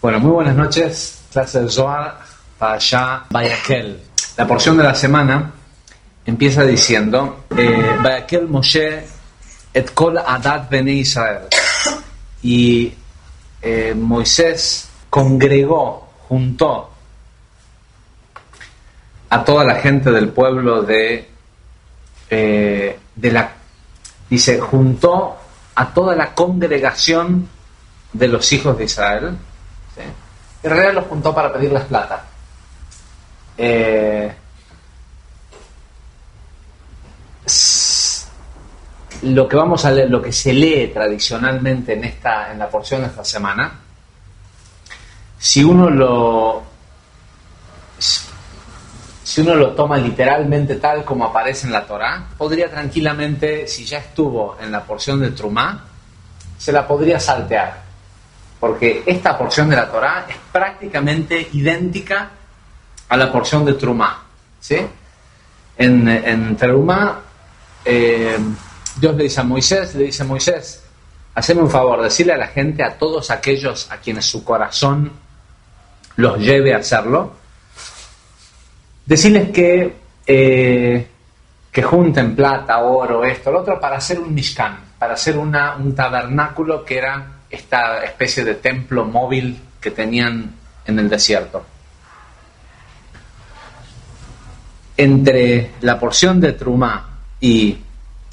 Bueno, muy buenas noches, clase de Zohar para allá, Vayakel. La porción de la semana empieza diciendo Vayakel Moshe et kol adat bnei Israel. Y Moisés congregó, juntó a toda la gente del pueblo dice, juntó a toda la congregación de los hijos de Israel. ¿Sí? En realidad los juntó para pedirles plata. Lo que vamos a leer, lo que se lee tradicionalmente en la porción de esta semana, si uno lo toma literalmente tal como aparece en la Torá, podría tranquilamente, si ya estuvo en la porción de Trumá, se la podría saltear, porque esta porción de la Torá es prácticamente idéntica a la porción de Trumá, ¿sí? En Trumá, Dios le dice a Moisés, haceme un favor, decirle a la gente, a todos aquellos a quienes su corazón los lleve a hacerlo, decirles que junten plata, oro, esto, lo otro, para hacer un mishkan, para hacer un tabernáculo, que era esta especie de templo móvil que tenían en el desierto. Entre la porción de Trumá y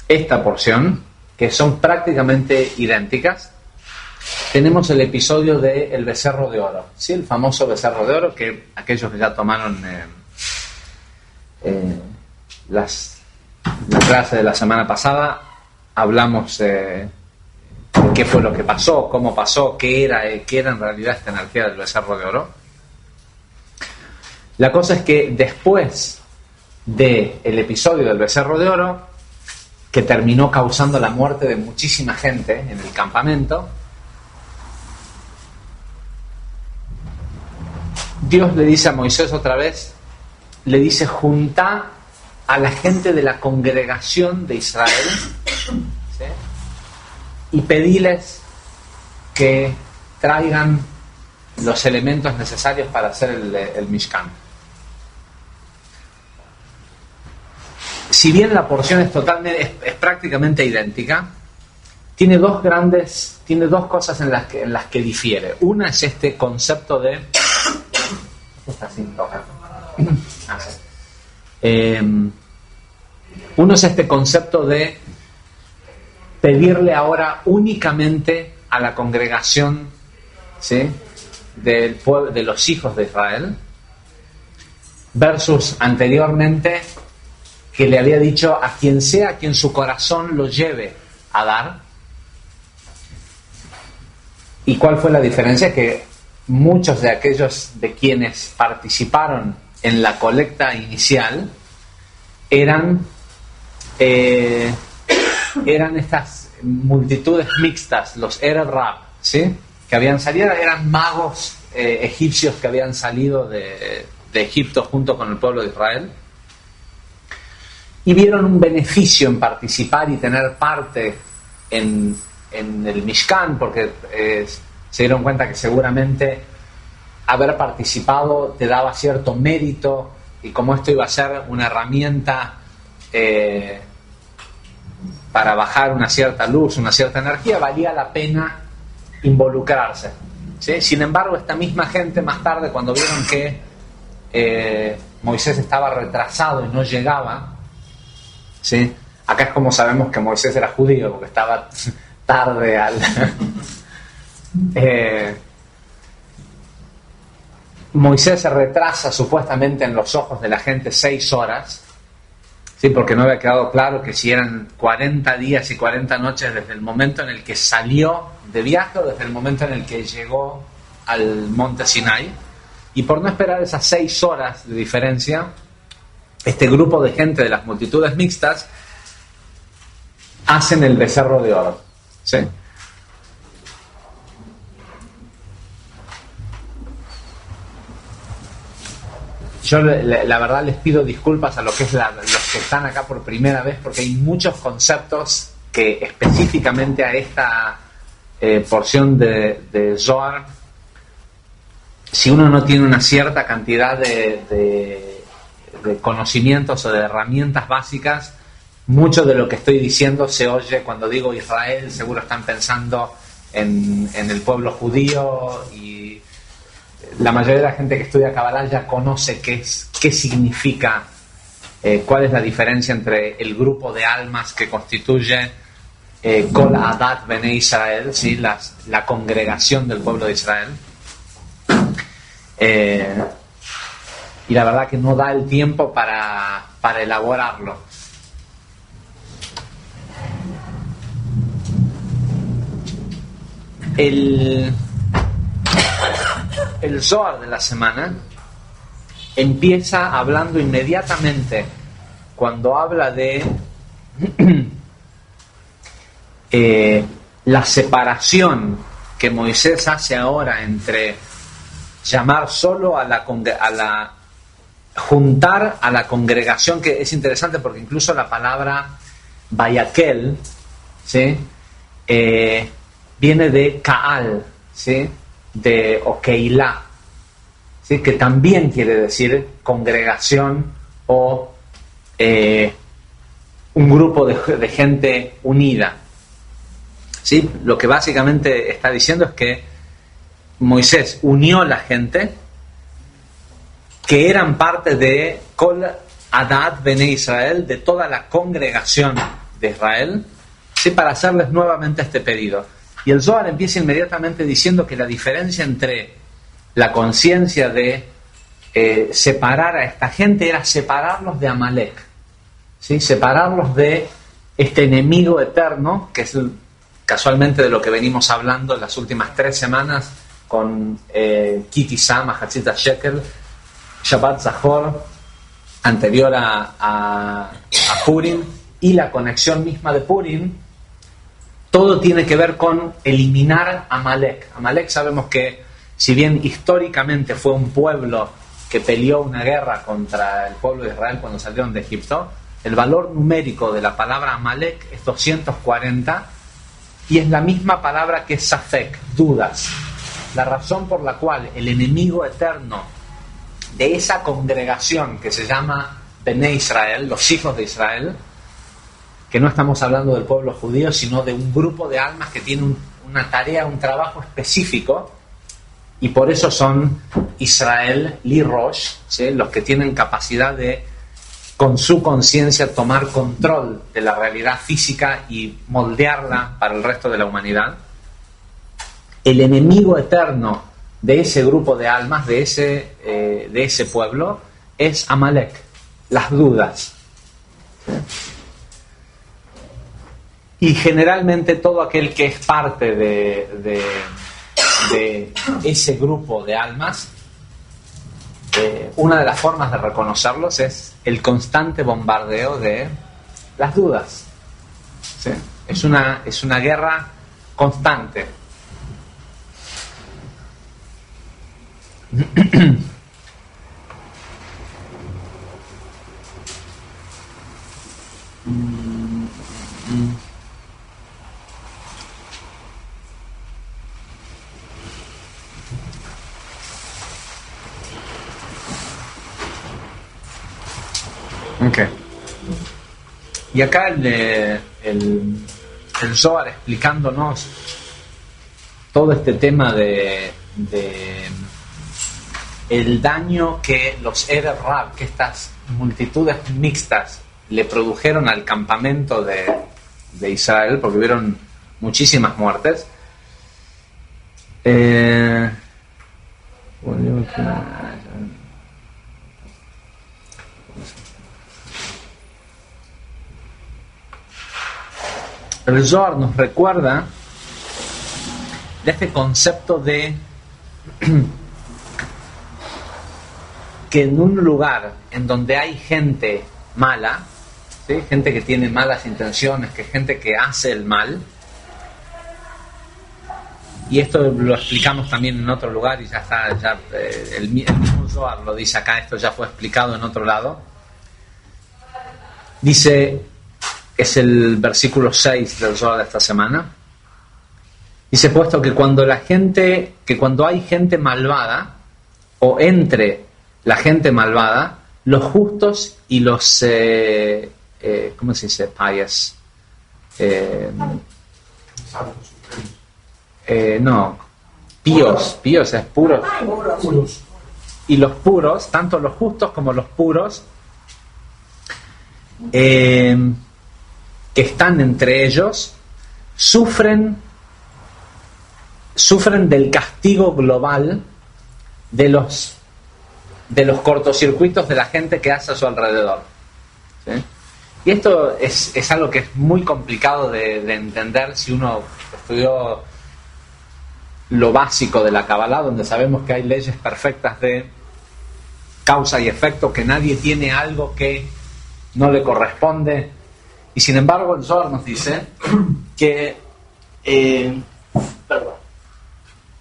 esta porción, que son prácticamente idénticas, tenemos el episodio de el becerro de oro, ¿sí? El famoso becerro de oro, que aquellos que ya tomaron la clase de la semana pasada, hablamos de qué fue lo que pasó, cómo pasó, qué era en realidad esta energía del becerro de oro. La cosa es que después del episodio del becerro de oro, que terminó causando la muerte de muchísima gente en el campamento, Dios le dice a Moisés otra vez, le dice, junta a la gente de la congregación de Israel, ¿sí? Y pediles que traigan los elementos necesarios para hacer el Mishkan. Si bien la porción es prácticamente idéntica, tiene dos cosas en las que difiere. Una es este concepto de... Está sin tocar. Uno es este concepto de pedirle ahora únicamente a la congregación, ¿sí?, del pueblo, de los hijos de Israel, versus anteriormente que le había dicho a quien sea, a quien su corazón lo lleve a dar. ¿Y cuál fue la diferencia? Que muchos de aquellos de quienes participaron en la colecta inicial eran estas multitudes mixtas, los Erev Rab, ¿sí?, que habían salido, eran magos egipcios que habían salido de Egipto junto con el pueblo de Israel, y vieron un beneficio en participar y tener parte en el Mishkan, porque se dieron cuenta que seguramente haber participado te daba cierto mérito, y como esto iba a ser una herramienta para bajar una cierta luz, una cierta energía, valía la pena involucrarse, ¿sí? Sin embargo, esta misma gente más tarde, cuando vieron que Moisés estaba retrasado y no llegaba, ¿sí? Acá es como sabemos que Moisés era judío, porque estaba tarde Moisés se retrasa supuestamente en los ojos de la gente 6 horas, ¿sí?, porque no había quedado claro que si eran 40 días y 40 noches desde el momento en el que salió de viaje o desde el momento en el que llegó al monte Sinai. Y por no esperar esas 6 horas de diferencia, este grupo de gente de las multitudes mixtas hacen el becerro de oro, ¿sí? Yo la verdad les pido disculpas a los que están acá por primera vez, porque hay muchos conceptos que específicamente a esta porción de Zohar si uno no tiene una cierta cantidad de conocimientos o de herramientas básicas, mucho de lo que estoy diciendo se oye. Cuando digo Israel, seguro están pensando en el pueblo judío, y la mayoría de la gente que estudia Kabbalah ya conoce qué significa, cuál es la diferencia entre el grupo de almas que constituye Kol Adat Bene Israel, ¿sí? La congregación del pueblo de Israel. Y la verdad que no da el tiempo para elaborarlo. El Zohar de la semana empieza hablando inmediatamente, cuando habla de la separación que Moisés hace ahora entre llamar solo juntar a la congregación, que es interesante porque incluso la palabra Bayakel, ¿sí? Viene de Kaal, ¿sí? O Keilah, ¿sí? Que también quiere decir congregación o un grupo de gente unida, ¿sí? Lo que básicamente está diciendo es que Moisés unió la gente que eran parte de Kol Adat Bene Israel, de toda la congregación de Israel, ¿sí? Para hacerles nuevamente este pedido. Y el Zohar empieza inmediatamente diciendo que la diferencia entre la conciencia de separar a esta gente era separarlos de Amalek, ¿sí? Separarlos de este enemigo eterno, que es casualmente de lo que venimos hablando en las últimas 3 semanas con Kitisa, Mahatzit Shekel, Shabbat Zahor, anterior a Purim, y la conexión misma de Purim. Todo tiene que ver con eliminar a Amalek. Amalek, sabemos que, si bien históricamente fue un pueblo que peleó una guerra contra el pueblo de Israel cuando salieron de Egipto, el valor numérico de la palabra Amalek es 240, y es la misma palabra que Safek, dudas. La razón por la cual el enemigo eterno de esa congregación que se llama Bene Israel, los hijos de Israel, que no estamos hablando del pueblo judío, sino de un grupo de almas que tiene una tarea, un trabajo específico, y por eso son Israel Li Rosh, ¿sí? Los que tienen capacidad de, con su conciencia, tomar control de la realidad física y moldearla para el resto de la humanidad. El enemigo eterno de ese grupo de almas, de ese pueblo, es Amalek, las dudas. Y generalmente todo aquel que es parte de ese grupo de almas, una de las formas de reconocerlos es el constante bombardeo de las dudas, ¿sí? Es una guerra constante. Okay. Y acá el Zohar explicándonos todo este tema de el daño que los Erev Rav, que estas multitudes mixtas le produjeron al campamento de Israel, porque hubieron muchísimas muertes. El Zohar nos recuerda de este concepto de que en un lugar en donde hay gente mala, ¿sí? Gente que tiene malas intenciones, que gente que hace el mal, y esto lo explicamos también en otro lugar y ya está, el mismo Zohar lo dice acá, esto ya fue explicado en otro lado. Dice, es el versículo 6 del Zohar de esta semana, dice: puesto que cuando hay gente malvada, o entre la gente malvada, los justos y los, ¿cómo se dice? Pious. No, píos es puro. Puros. Y los puros, tanto los justos como los puros, que están entre ellos, sufren del castigo global de los cortocircuitos de la gente que hace a su alrededor. ¿Sí? Y esto es algo que es muy complicado de entender si uno estudió lo básico de la Kabbalah, donde sabemos que hay leyes perfectas de causa y efecto, que nadie tiene algo que no le corresponde. Y sin embargo el Zohar nos dice que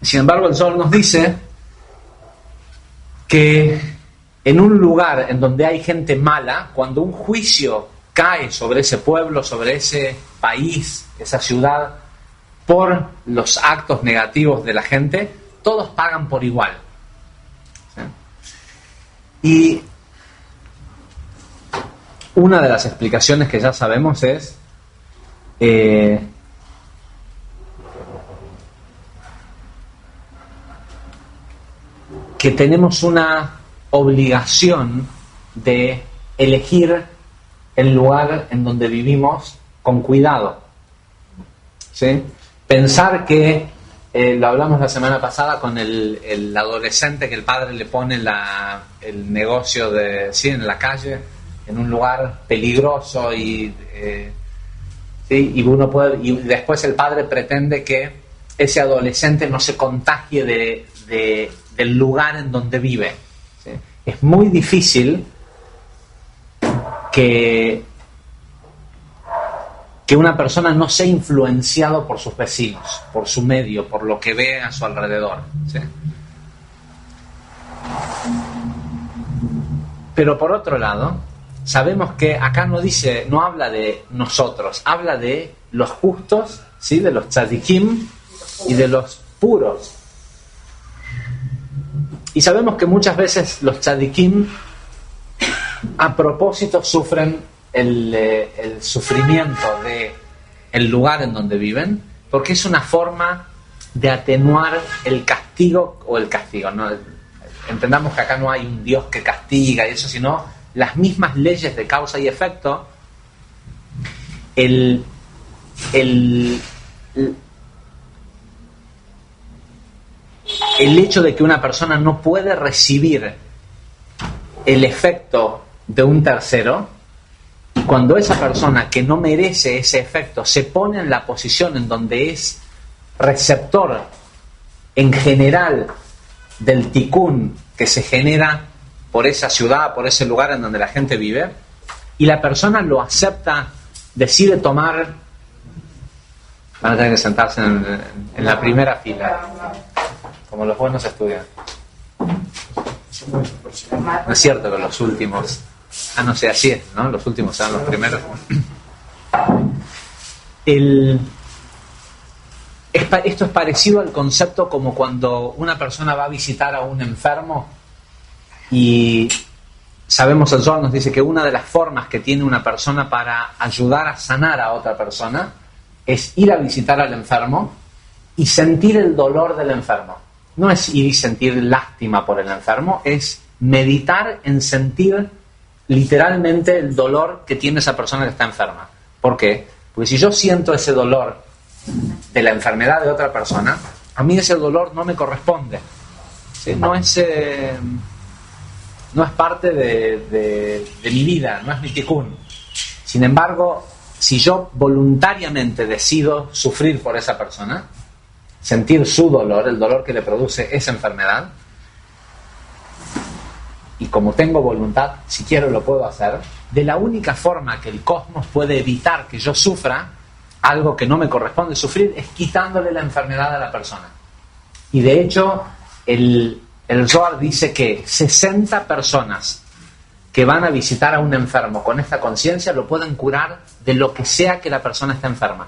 sin embargo el Zohar nos dice que en un lugar en donde hay gente mala, cuando un juicio cae sobre ese pueblo, sobre ese país, esa ciudad, por los actos negativos de la gente, todos pagan por igual. ¿Sí? Y una de las explicaciones que ya sabemos es que tenemos una obligación de elegir el lugar en donde vivimos con cuidado. ¿Sí? Pensar que, lo hablamos la semana pasada con el adolescente que el padre le pone el negocio en la calle, en un lugar peligroso y después el padre pretende que ese adolescente no se contagie del lugar en donde vive. ¿Sí? Es muy difícil que una persona no sea influenciado por sus vecinos, por su medio, por lo que ve a su alrededor. ¿Sí? Pero por otro lado, sabemos que acá no habla de nosotros, habla de los justos, ¿sí? De los tzadikim y de los puros. Y sabemos que muchas veces los tzadikim a propósito sufren el sufrimiento del lugar en donde viven, porque es una forma de atenuar el castigo, ¿no? Entendamos que acá no hay un Dios que castiga y eso, sino las mismas leyes de causa y efecto. El hecho de que una persona no puede recibir el efecto de un tercero, y cuando esa persona que no merece ese efecto se pone en la posición en donde es receptor en general del tikkun que se genera por esa ciudad, por ese lugar en donde la gente vive, y la persona lo acepta, decide tomar, van a tener que sentarse en la primera fila, como los buenos estudian. No es cierto que los últimos, no sé, así es, ¿no? Los últimos serán los primeros. Esto es parecido al concepto como cuando una persona va a visitar a un enfermo y sabemos, el Zohar nos dice que una de las formas que tiene una persona para ayudar a sanar a otra persona es ir a visitar al enfermo y sentir el dolor del enfermo. No es ir y sentir lástima por el enfermo, es meditar en sentir literalmente el dolor que tiene esa persona que está enferma. ¿Por qué? Porque si yo siento ese dolor de la enfermedad de otra persona, a mí ese dolor no me corresponde. ¿Sí? No es parte de mi vida, no es mi tikkun. Sin embargo, si yo voluntariamente decido sufrir por esa persona, sentir su dolor, el dolor que le produce esa enfermedad, y como tengo voluntad, si quiero lo puedo hacer, de la única forma que el cosmos puede evitar que yo sufra algo que no me corresponde sufrir es quitándole la enfermedad a la persona. Y de hecho, el Zohar dice que 60 personas que van a visitar a un enfermo con esta conciencia lo pueden curar de lo que sea que la persona esté enferma.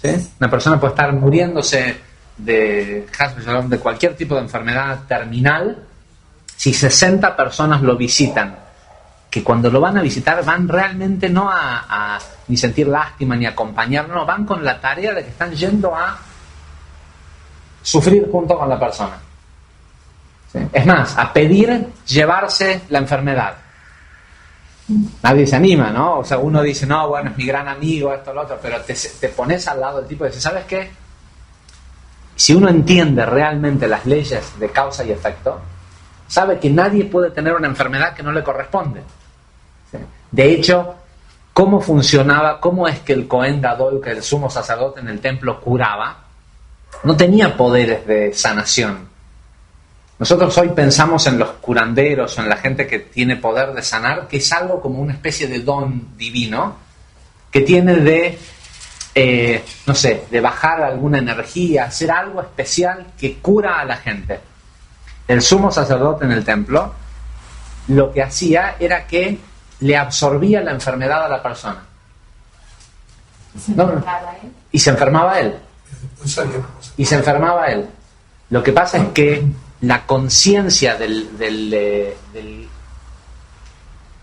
¿Sí? Una persona puede estar muriéndose de cualquier tipo de enfermedad terminal, si 60 personas lo visitan, que cuando lo van a visitar van realmente no a ni sentir lástima ni acompañar, no, van con la tarea de que están yendo a sufrir junto con la persona. ¿Sí? Es más, a pedir llevarse la enfermedad. Nadie se anima, ¿no? O sea, uno dice, no, bueno, es mi gran amigo, esto, lo otro, pero te pones al lado del tipo y dices, ¿sabes qué? Si uno entiende realmente las leyes de causa y efecto, sabe que nadie puede tener una enfermedad que no le corresponde. ¿Sí? De hecho, ¿cómo funcionaba? ¿Cómo es que el Cohen Gadol, que el sumo sacerdote en el templo, curaba? No tenía poderes de sanación. Nosotros hoy pensamos en los curanderos o en la gente que tiene poder de sanar, que es algo como una especie de don divino que tiene de, no sé, de bajar alguna energía, hacer algo especial que cura a la gente. El sumo sacerdote en el templo lo que hacía era que le absorbía la enfermedad a la persona. ¿No? Y se enfermaba él. Y se enfermaba él. Lo que pasa es que la conciencia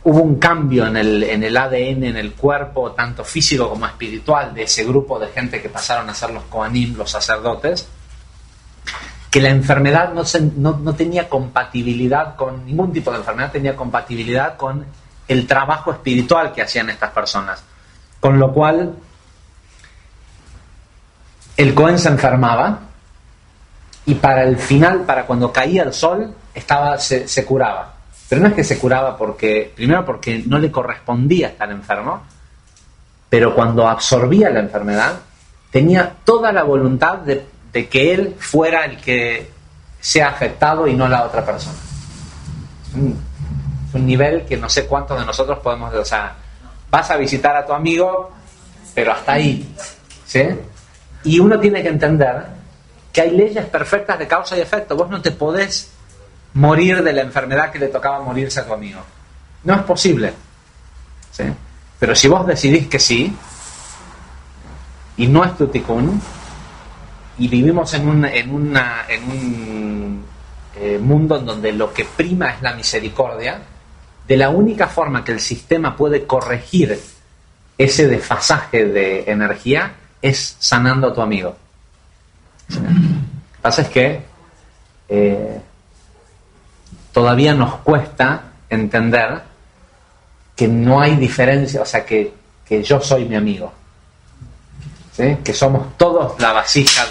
hubo un cambio en el ADN, en el cuerpo, tanto físico como espiritual, de ese grupo de gente que pasaron a ser los Kohanim, los sacerdotes, que la enfermedad no tenía compatibilidad con, ningún tipo de enfermedad tenía compatibilidad con el trabajo espiritual que hacían estas personas. Con lo cual, el Kohen se enfermaba, y para el final, para cuando caía el sol, se curaba. Pero no es que se curaba primero porque no le correspondía estar enfermo, pero cuando absorbía la enfermedad, tenía toda la voluntad de que él fuera el que sea afectado y no la otra persona. Es un nivel que no sé cuántos de nosotros podemos... O sea, vas a visitar a tu amigo, pero hasta ahí, ¿sí? Y uno tiene que entender que hay leyes perfectas de causa y efecto. Vos no te podés morir de la enfermedad que le tocaba morirse a tu amigo. No es posible. ¿Sí? Pero si vos decidís que sí, y no es tu tikkun, y vivimos en un mundo en donde lo que prima es la misericordia, de la única forma que el sistema puede corregir ese desfasaje de energía es sanando a tu amigo. Lo que pasa es que todavía nos cuesta entender que no hay diferencia, o sea, que yo soy mi amigo, ¿sí? Que somos todos la vasija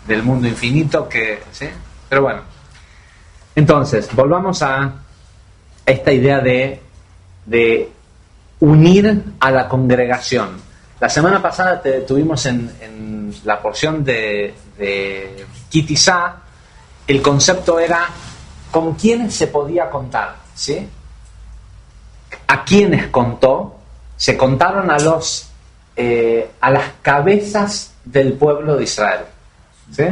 del mundo infinito, ¿sí? Pero bueno, entonces, volvamos a esta idea de unir a la congregación. La semana pasada tuvimos en la porción de Kitizá, el concepto era con quiénes se podía contar, ¿sí? A quiénes contó, se contaron a las cabezas del pueblo de Israel, ¿sí?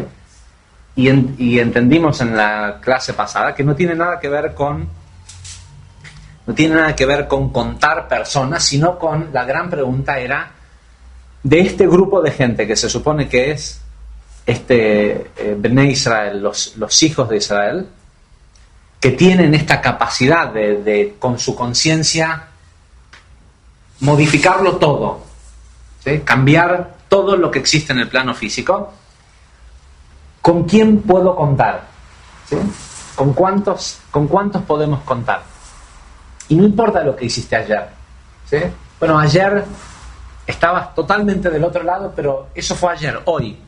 Y entendimos en la clase pasada que no tiene nada que ver con contar personas, sino con la gran pregunta era de este grupo de gente que se supone que es Bnei Israel, los hijos de Israel, que tienen esta capacidad de con su conciencia modificarlo todo, ¿sí? Cambiar todo lo que existe en el plano físico. ¿Con quién puedo contar? ¿Sí? ¿Con cuántos podemos contar? Y no importa lo que hiciste ayer, ¿sí? Bueno, ayer estabas totalmente del otro lado, pero eso fue ayer. Hoy,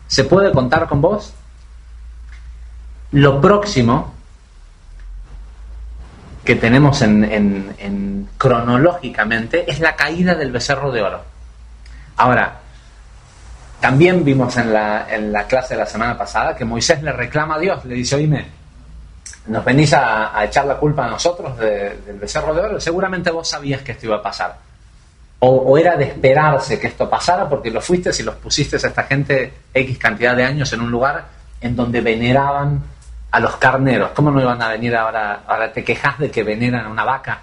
¿se puede contar con vos? Lo próximo que tenemos en cronológicamente es la caída del becerro de oro. Ahora, también vimos en la clase de la semana pasada que Moisés le reclama a Dios, le dice, oíme, ¿nos venís a echar la culpa a nosotros del becerro de oro? Seguramente vos sabías que esto iba a pasar. O era de esperarse que esto pasara porque lo fuiste y los pusiste a esta gente X cantidad de años en un lugar en donde veneraban a los carneros. ¿Cómo no iban a venir ahora? Ahora te quejas de que veneran a una vaca.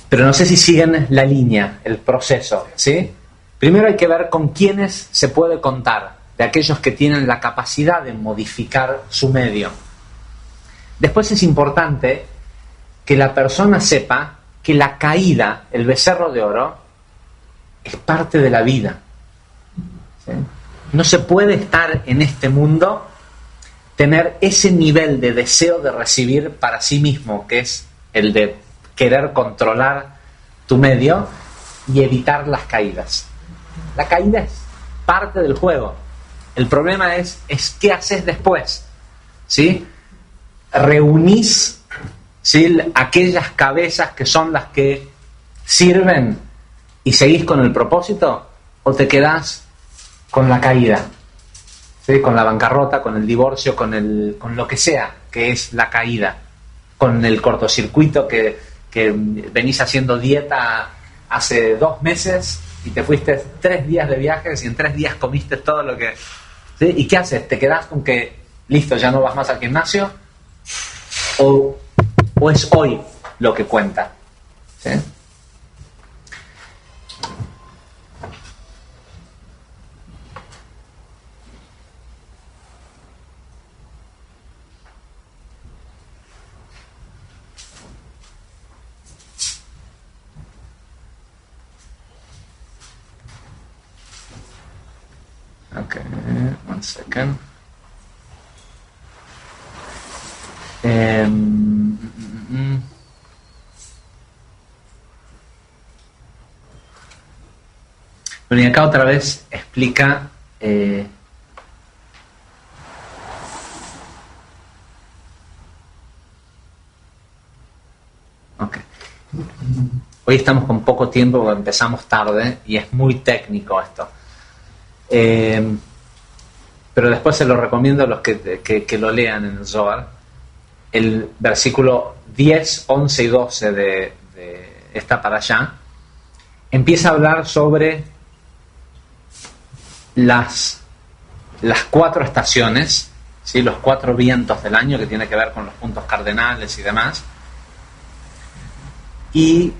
Pero no sé si siguen la línea, el proceso, ¿sí? Primero hay que ver con quiénes se puede contar, de aquellos que tienen la capacidad de modificar su medio. Después es importante que la persona sepa que la caída, el becerro de oro, es parte de la vida. ¿Sí? No se puede estar en este mundo, tener ese nivel de deseo de recibir para sí mismo, que es el de querer controlar tu medio y evitar las caídas. La caída es parte del juego. El problema es qué haces después. ¿Sí? Reunís, ¿sí?, aquellas cabezas que son las que sirven y seguís con el propósito, o te quedás con la caída, ¿sí?, con la bancarrota, con el divorcio, con lo que sea que es la caída, con el cortocircuito que venís haciendo dieta hace 2 meses y te fuiste 3 días de viajes y en 3 días comiste todo lo que... ¿Sí? ¿Y qué haces? ¿Te quedás con que listo, ya no vas más al gimnasio? ¿O es hoy lo que cuenta? ¿Sí? Okay, 1 second. Bueno, y acá otra vez explica okay. Hoy estamos con poco tiempo porque empezamos tarde y es muy técnico esto. Pero después se lo recomiendo a los que lo lean en el Zohar. El versículo 10, 11 y 12 de esta parashá empieza a hablar sobre las 4 estaciones, ¿sí?, los 4 vientos del año, que tiene que ver con los puntos cardenales y demás, y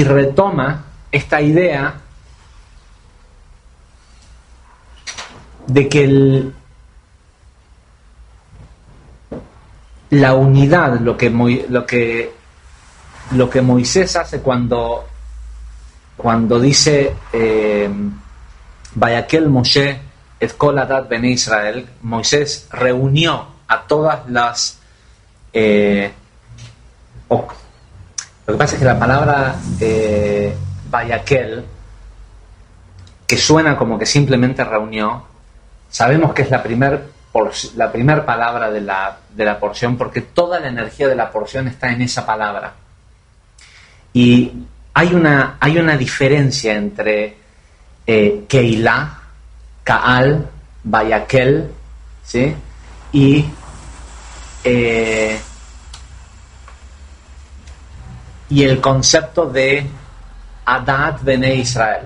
retoma esta idea de que la unidad, lo que Moisés hace cuando dice Vayakel Moshe et kol adat bene Israel, Moisés reunió a todas las lo que pasa es que la palabra Vayakel, que suena como que simplemente reunió, sabemos que es la primer palabra de la porción, porque toda la energía de la porción está en esa palabra. Y hay una diferencia entre Keilah, Kaal, Vayakel, ¿sí?, y el concepto de Adat Bene Israel.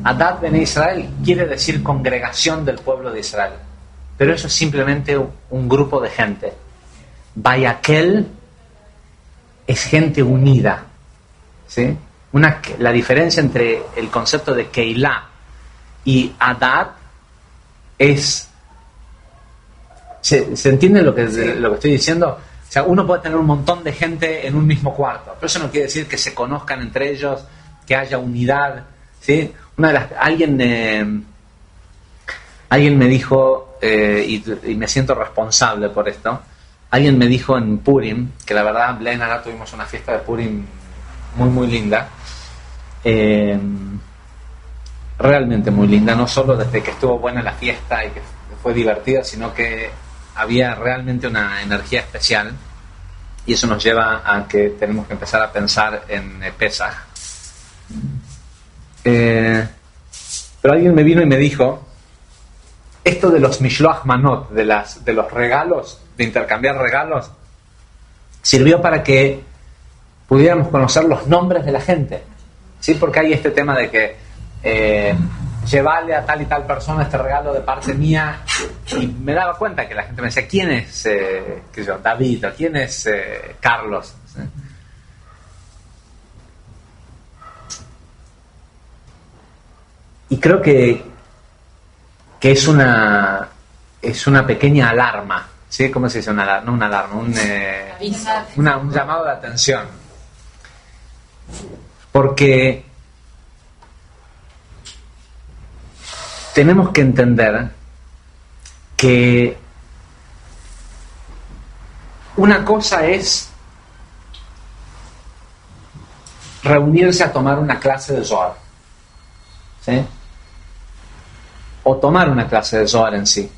Adat Bene Israel quiere decir congregación del pueblo de Israel, pero eso es simplemente un grupo de gente. Vayakel es gente unida, ¿sí? La diferencia entre el concepto de Keilah y Adat es... ¿Se entiende lo que estoy diciendo? O sea, uno puede tener un montón de gente en un mismo cuarto, pero eso no quiere decir que se conozcan entre ellos, que haya unidad, ¿sí? Alguien me dijo, y me siento responsable por esto, alguien me dijo en Purim, que la verdad, Blaine, ahora tuvimos una fiesta de Purim muy, muy linda, realmente muy linda, no solo desde que estuvo buena la fiesta y que fue divertida, sino que había realmente una energía especial, y eso nos lleva a que tenemos que empezar a pensar en Pesaj. Pero alguien me vino y me dijo, esto de los Mishloach Manot, de los regalos, de intercambiar regalos, sirvió para que pudiéramos conocer los nombres de la gente, ¿sí? Porque hay este tema de que llevarle a tal y tal persona este regalo de parte mía, y me daba cuenta que la gente me decía, ¿quién es David? ¿O quién es Carlos? ¿Sí? Y creo que es una pequeña alarma, ¿sí? ¿Cómo se dice? Una alarma, no una alarma, un llamado de atención. Porque tenemos que entender que una cosa es reunirse a tomar una clase de Zohar, ¿sí? O tomar una clase de Zohar en sí.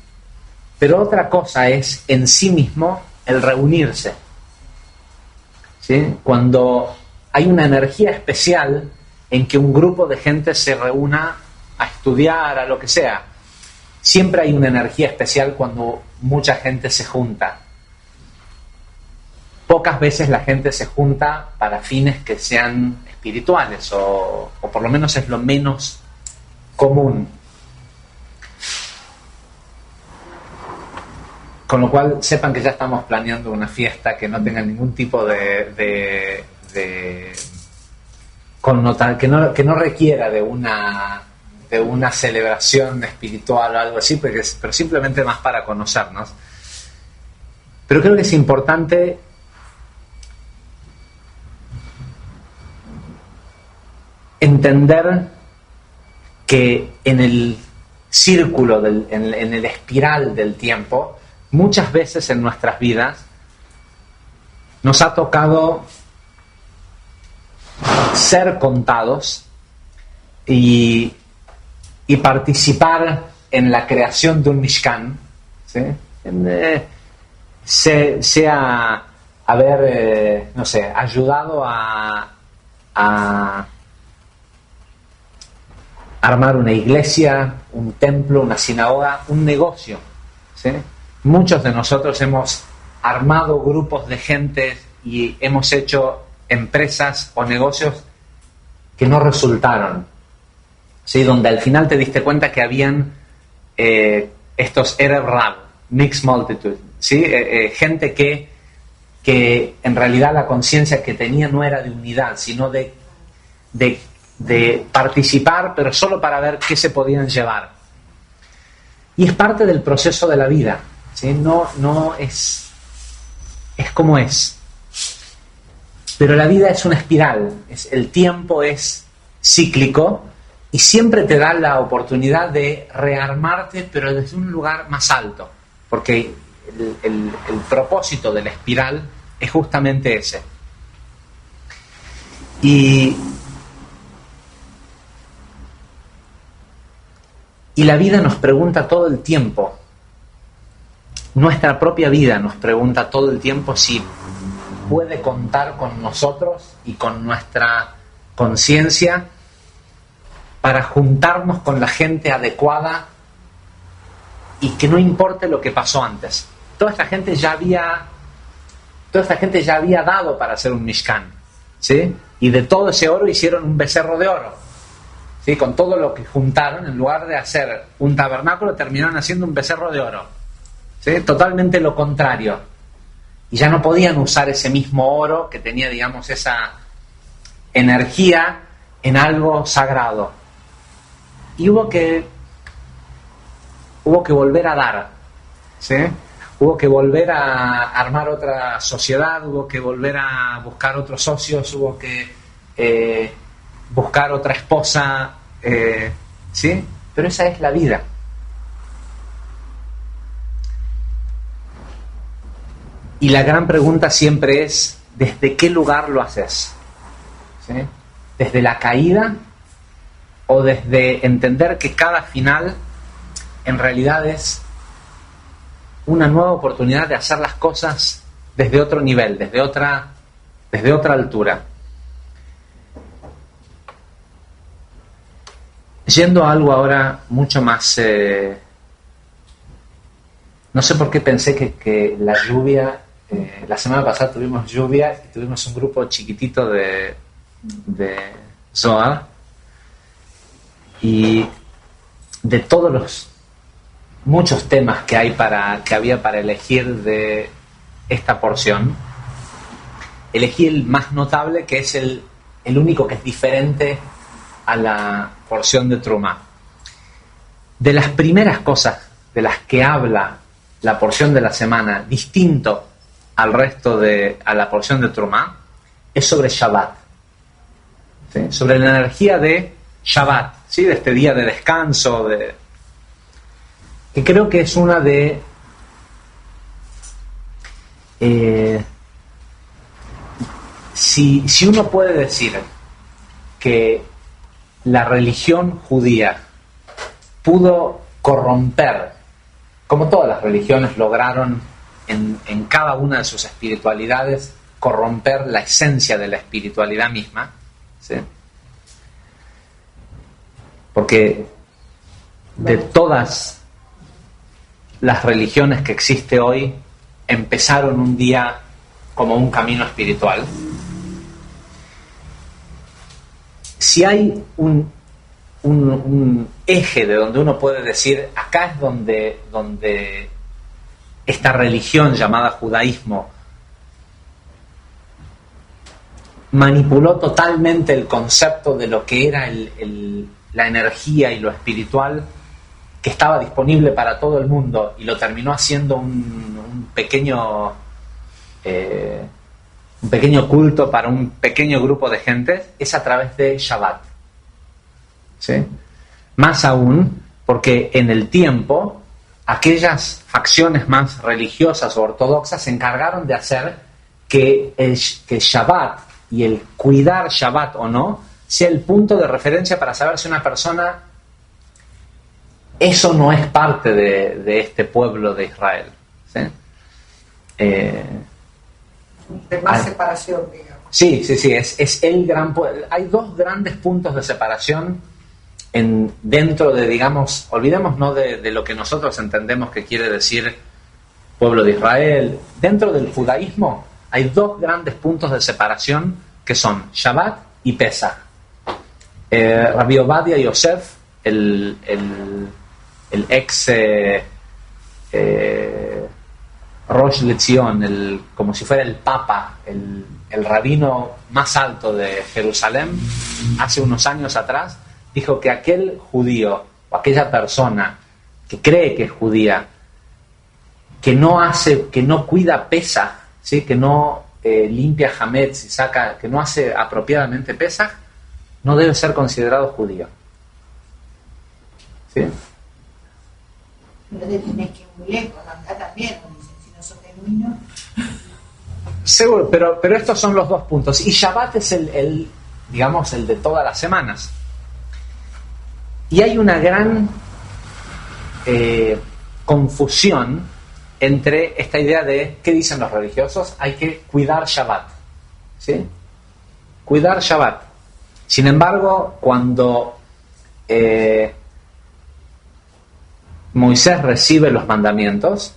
Pero otra cosa es en sí mismo el reunirse, ¿sí? Cuando hay una energía especial en que un grupo de gente se reúna a estudiar, a lo que sea. Siempre hay una energía especial cuando mucha gente se junta. Pocas veces la gente se junta para fines que sean espirituales, o por lo menos es lo menos común. Con lo cual, sepan que ya estamos planeando una fiesta que no tenga ningún tipo de connotación, que no requiera de una celebración espiritual o algo así, pero simplemente más para conocernos. Pero creo que es importante entender que en el círculo, en el espiral del tiempo, muchas veces en nuestras vidas nos ha tocado ser contados y participar en la creación de un Mishkan, ¿sí? Sea haber, no sé, ayudado a armar una iglesia, un templo, una sinagoga, un negocio, ¿sí? Muchos de nosotros hemos armado grupos de gente y hemos hecho empresas o negocios que no resultaron, ¿sí? Donde al final te diste cuenta que habían estos Erev Rab, Mixed Multitude, ¿sí? Gente que en realidad la conciencia que tenía no era de unidad, sino de participar, pero solo para ver qué se podían llevar. Y es parte del proceso de la vida, ¿sí? No es como es. Pero la vida es una espiral, el tiempo es cíclico y siempre te da la oportunidad de rearmarte, pero desde un lugar más alto, porque el propósito de la espiral es justamente ese. Y la vida nos pregunta todo el tiempo, nuestra propia vida nos pregunta todo el tiempo si puede contar con nosotros y con nuestra conciencia para juntarnos con la gente adecuada y que no importe lo que pasó antes. Toda esta gente ya había dado para hacer un Mishkan, ¿sí? Y de todo ese oro hicieron un becerro de oro, ¿sí? Con todo lo que juntaron, en lugar de hacer un tabernáculo, terminaron haciendo un becerro de oro, ¿sí? Totalmente lo contrario. Y ya no podían usar ese mismo oro que tenía, digamos, esa energía en algo sagrado. Y hubo que volver a dar, ¿sí? Hubo que volver a armar otra sociedad, hubo que volver a buscar otros socios, hubo que buscar otra esposa, ¿sí? Pero esa es la vida. Y la gran pregunta siempre es, ¿desde qué lugar lo haces? ¿Sí? ¿Desde la caída o desde entender que cada final en realidad es una nueva oportunidad de hacer las cosas desde otro nivel, desde otra altura? Yendo a algo ahora mucho más... no sé por qué pensé que la lluvia... la semana pasada tuvimos lluvia y tuvimos un grupo chiquitito de Zohar, y de todos los muchos temas que había para elegir de esta porción, elegí el más notable, que es el único que es diferente a la porción de Trumá. de las primeras cosas de las que habla la porción de la semana, distinto al resto a la porción de Trumá, es sobre Shabbat, ¿sí? Sobre la energía de Shabbat, ¿sí? De este día de descanso, que creo que es una de si uno puede decir que la religión judía pudo corromper, como todas las religiones lograron en cada una de sus espiritualidades, corromper la esencia de la espiritualidad misma, ¿sí? Porque de todas las religiones que existe hoy, empezaron un día como un camino espiritual. Si hay un eje de donde uno puede decir, acá es donde esta religión llamada judaísmo manipuló totalmente el concepto de lo que era la energía y lo espiritual que estaba disponible para todo el mundo, y lo terminó haciendo un pequeño culto para un pequeño grupo de gente, es a través de Shabbat, ¿sí? Más aún porque en el tiempo aquellas facciones más religiosas o ortodoxas se encargaron de hacer que Shabbat y el cuidar Shabbat o no sea el punto de referencia para saber si una persona eso no es parte de este pueblo de Israel, ¿sí? De más separación, digamos. Sí, es el gran... Hay dos grandes puntos de separación dentro de, digamos, olvidémonos de lo que nosotros entendemos que quiere decir pueblo de Israel. Dentro del judaísmo hay dos grandes puntos de separación que son Shabbat y Pesach. Rabbi Ovadia Yosef, el ex Rosh LeZion, como si fuera el Papa, el rabino más alto de Jerusalén, hace unos años atrás, dijo que aquel judío o aquella persona que cree que es judía, que no cuida Pesach, ¿sí? Que no limpia Hametz y que no hace apropiadamente Pesach, no debe ser considerado judío, ¿sí? No te tenés que ir muy lejos, acá también, si no sos genuino. Seguro, pero estos son los dos puntos. Y Shabbat es digamos, el de todas las semanas. Y hay una gran confusión entre esta idea de, ¿qué dicen los religiosos? Hay que cuidar Shabbat, ¿sí? Cuidar Shabbat. Sin embargo, cuando Moisés recibe los mandamientos,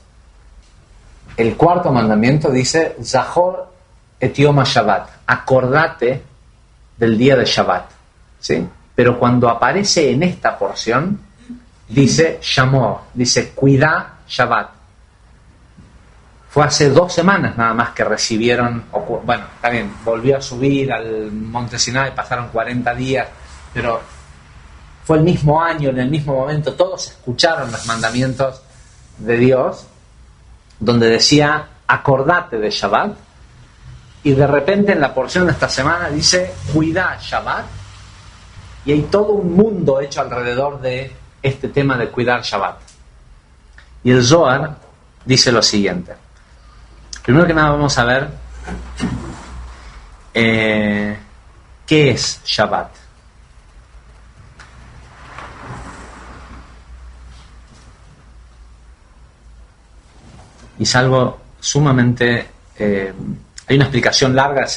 el cuarto mandamiento dice, Zahor et Yom Shabbat, acordate del día de Shabbat, ¿sí? Pero cuando aparece en esta porción, dice Shamor, dice cuida Shabbat. Fue hace 2 semanas nada más que recibieron, bueno, también volvió a subir al monte Sinai, pasaron 40 días, pero fue el mismo año, en el mismo momento, todos escucharon los mandamientos de Dios, donde decía, acordate de Shabbat, y de repente en la porción de esta semana dice, cuida Shabbat, y hay todo un mundo hecho alrededor de este tema de cuidar Shabbat. Y el Zohar dice lo siguiente. Primero que nada vamos a ver qué es Shabbat. Y es algo sumamente... hay una explicación larga,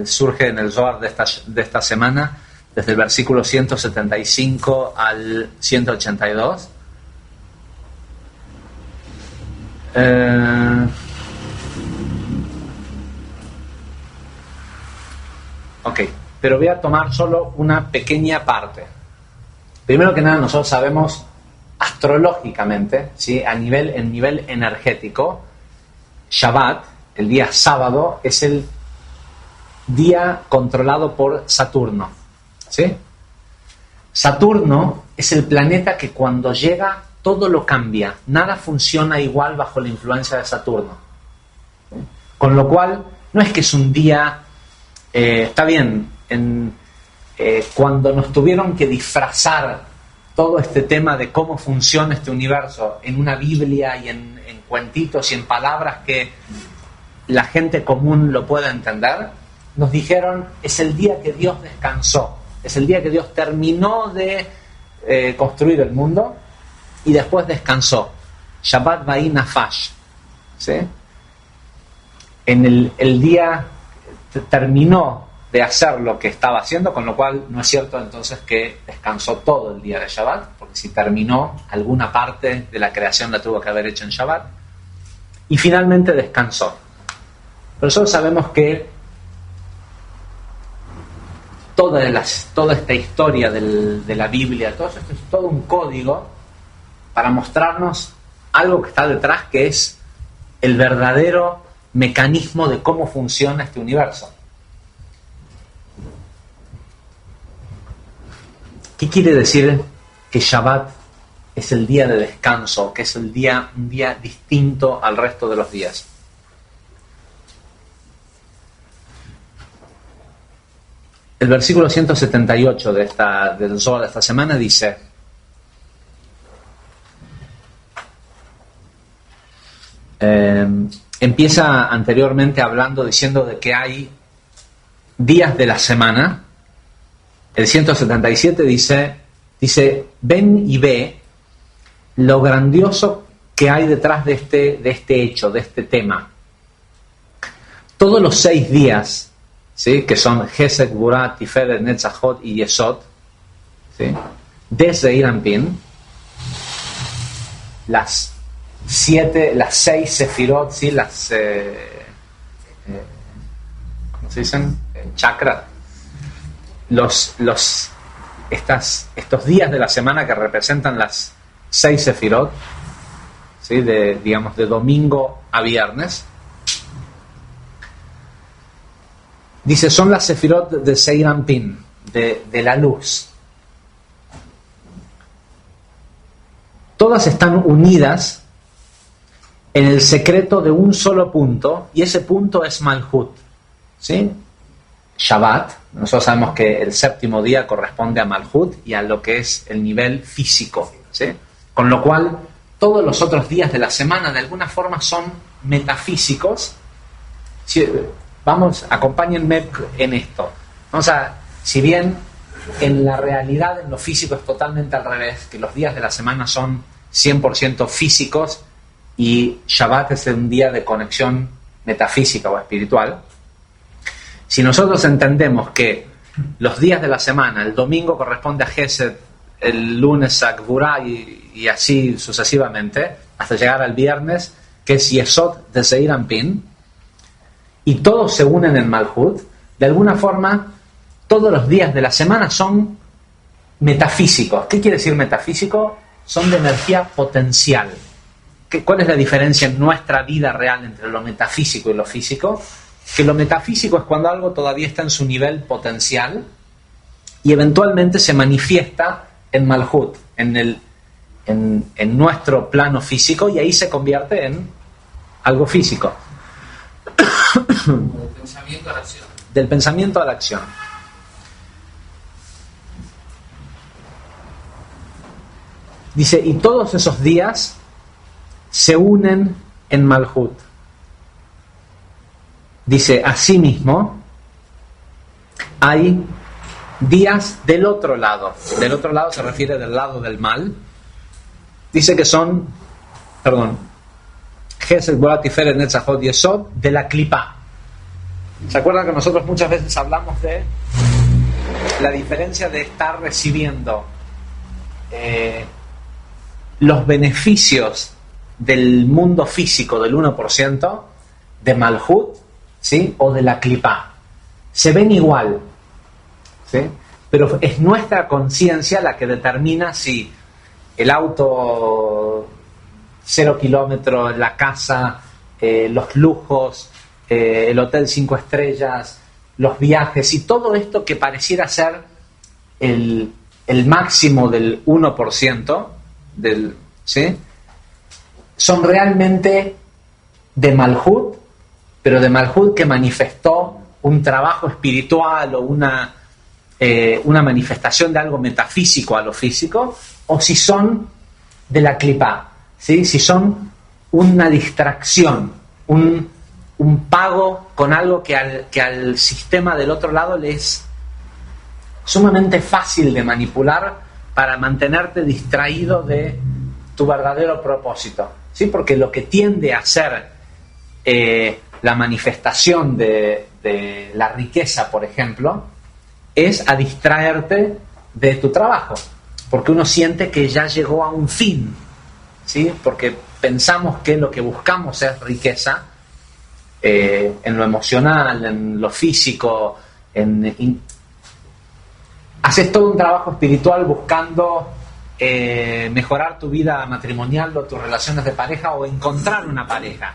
surge en el Zohar de esta semana, desde el versículo 175 al 182. Ok, pero voy a tomar solo una pequeña parte. Primero que nada, nosotros sabemos astrológicamente, ¿sí? En nivel energético, Shabbat, el día sábado, es el día controlado por Saturno, ¿sí? Saturno es el planeta que cuando llega todo lo cambia, nada funciona igual bajo la influencia de Saturno. Con lo cual, no es que es un día, está bien, cuando nos tuvieron que disfrazar todo este tema de cómo funciona este universo en una Biblia y en cuentitos y en palabras que la gente común lo pueda entender, nos dijeron, es el día que Dios descansó, es el día que Dios terminó de construir el mundo y después descansó. Shabbat Va'i Nafash, ¿sí? En el día terminó de hacer lo que estaba haciendo, con lo cual no es cierto entonces que descansó todo el día de Shabbat, porque si terminó, alguna parte de la creación la tuvo que haber hecho en Shabbat, y finalmente descansó. Pero nosotros sabemos que toda esta historia de la Biblia, todo esto es todo un código para mostrarnos algo que está detrás, que es el verdadero mecanismo de cómo funciona este universo. ¿Qué quiere decir que Shabbat es el día de descanso, que es un día distinto al resto de los días? El versículo 178 del Zohar de esta semana dice: empieza anteriormente diciendo de que hay días de la semana. El 177 dice, ven y ve lo grandioso que hay detrás de este hecho, de este tema. Todos los 6 días, ¿sí?, que son Hesed, Gvurah, Tiferet, Netzachot y Yesod, ¿sí?, desde Zeir Anpin, las 6 Sefirot, ¿sí?, ¿cómo se dicen? Chakras. Estos días de la semana que representan las 6 Sefirot, ¿sí?, de domingo a viernes, dice, son las Sefirot de Zeir Anpin, de la luz. Todas están unidas en el secreto de un solo punto, y ese punto es Malhut, ¿sí? Shabbat, nosotros sabemos que el 7º día corresponde a Malhut y a lo que es el nivel físico, ¿sí? Con lo cual, todos los otros días de la semana de alguna forma son metafísicos. Acompáñenme en esto. Si bien en la realidad, en lo físico es totalmente al revés, que los días de la semana son 100% físicos y Shabbat es un día de conexión metafísica o espiritual. Si nosotros entendemos que los días de la semana, el domingo corresponde a Hesed, el lunes a Gvurah y así sucesivamente, hasta llegar al viernes, que es Yesod de Zeir Anpin, y todos se unen en Malhut, de alguna forma, todos los días de la semana son metafísicos. ¿Qué quiere decir metafísico? Son de energía potencial. ¿Cuál es la diferencia en nuestra vida real entre lo metafísico y lo físico? Que lo metafísico es cuando algo todavía está en su nivel potencial y eventualmente se manifiesta en Malhut, en nuestro plano físico, y ahí se convierte en algo físico. Del pensamiento a la acción. Del pensamiento a la acción. Dice, y todos esos días se unen en Malhut. Dice, asimismo, hay días del otro lado. Del otro lado se refiere del lado del mal. Dice que son, Hesed, Gvurah, Tiferet, Netzachot y Yesod, de la Klipá. ¿Se acuerdan que nosotros muchas veces hablamos de la diferencia de estar recibiendo los beneficios del mundo físico del 1% de Malhut, ¿sí?, o de la Klipá? Se ven igual, ¿sí?, pero es nuestra conciencia la que determina si el auto 0 kilómetros, la casa, los lujos, el hotel 5 estrellas, los viajes y todo esto que pareciera ser el máximo del 1%, ¿sí? Son realmente de Malhut, pero de Malhut que manifestó un trabajo espiritual o una manifestación de algo metafísico a lo físico, o si son de la Klipá, ¿sí? Si son una distracción, un pago con algo que al sistema del otro lado le es sumamente fácil de manipular para mantenerte distraído de tu verdadero propósito, ¿sí? Porque lo que tiende a ser la manifestación de la riqueza, por ejemplo, es a distraerte de tu trabajo, porque uno siente que ya llegó a un fin, ¿sí? Porque pensamos que lo que buscamos es riqueza en lo emocional, en lo físico, haces todo un trabajo espiritual buscando mejorar tu vida matrimonial o tus relaciones de pareja o encontrar una pareja.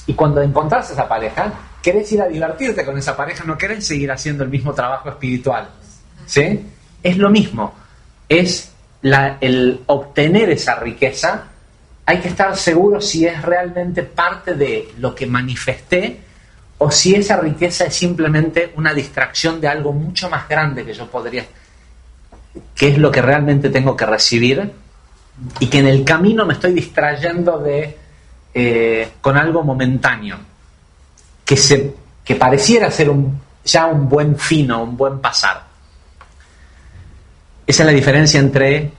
Y cuando encontrás esa pareja, querés ir a divertirte con esa pareja, no querés seguir haciendo el mismo trabajo espiritual, ¿sí? Es lo mismo, es el obtener esa riqueza. Hay que estar seguro si es realmente parte de lo que manifesté o si esa riqueza es simplemente una distracción de algo mucho más grande que yo podría, que es lo que realmente tengo que recibir, y que en el camino me estoy distrayendo con algo momentáneo que pareciera ser ya un buen fin o un buen pasar. Esa es la diferencia entre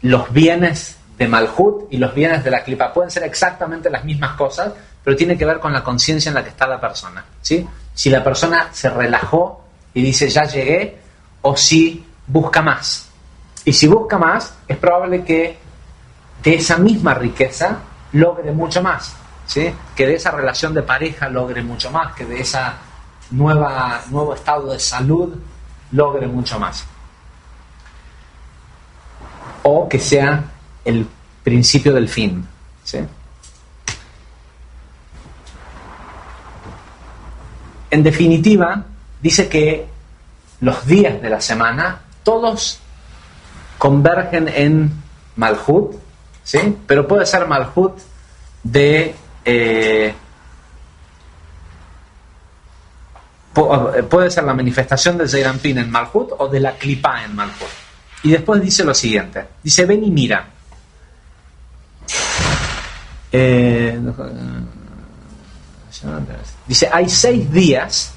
los bienes de Malhut y los bienes de la Klipá. Pueden ser exactamente las mismas cosas, pero tiene que ver con la conciencia en la que está la persona, ¿sí? Si la persona se relajó y dice ya llegué, o si busca más. Y si busca más, es probable que de esa misma riqueza logre mucho más, ¿sí? Que de esa relación de pareja logre mucho más, que de esa nuevo estado de salud logre mucho más. O que sea el principio del fin, ¿sí? En definitiva, dice que los días de la semana todos convergen en Malhut, ¿sí? Pero puede ser Malhut puede ser la manifestación del Zeir Anpin en Malhut o de la Klipá en Malhut. Y después dice lo siguiente, dice ven y mira. Dice hay 6 días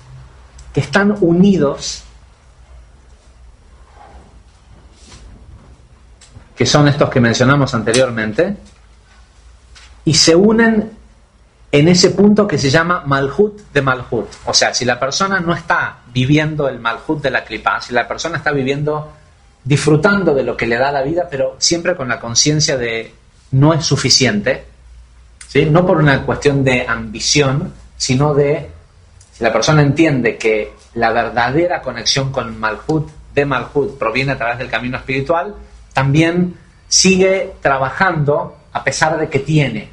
que están unidos, que son estos que mencionamos anteriormente, y se unen en ese punto que se llama Malhut de Malhut. O sea, si la persona no está viviendo el Malhut de la Klipá, si la persona está disfrutando de lo que le da la vida, pero siempre con la conciencia de no es suficiente, ¿sí? No por una cuestión de ambición, sino si la persona entiende que la verdadera conexión con Malhut de Malhut proviene a través del camino espiritual, también sigue trabajando a pesar de que tiene.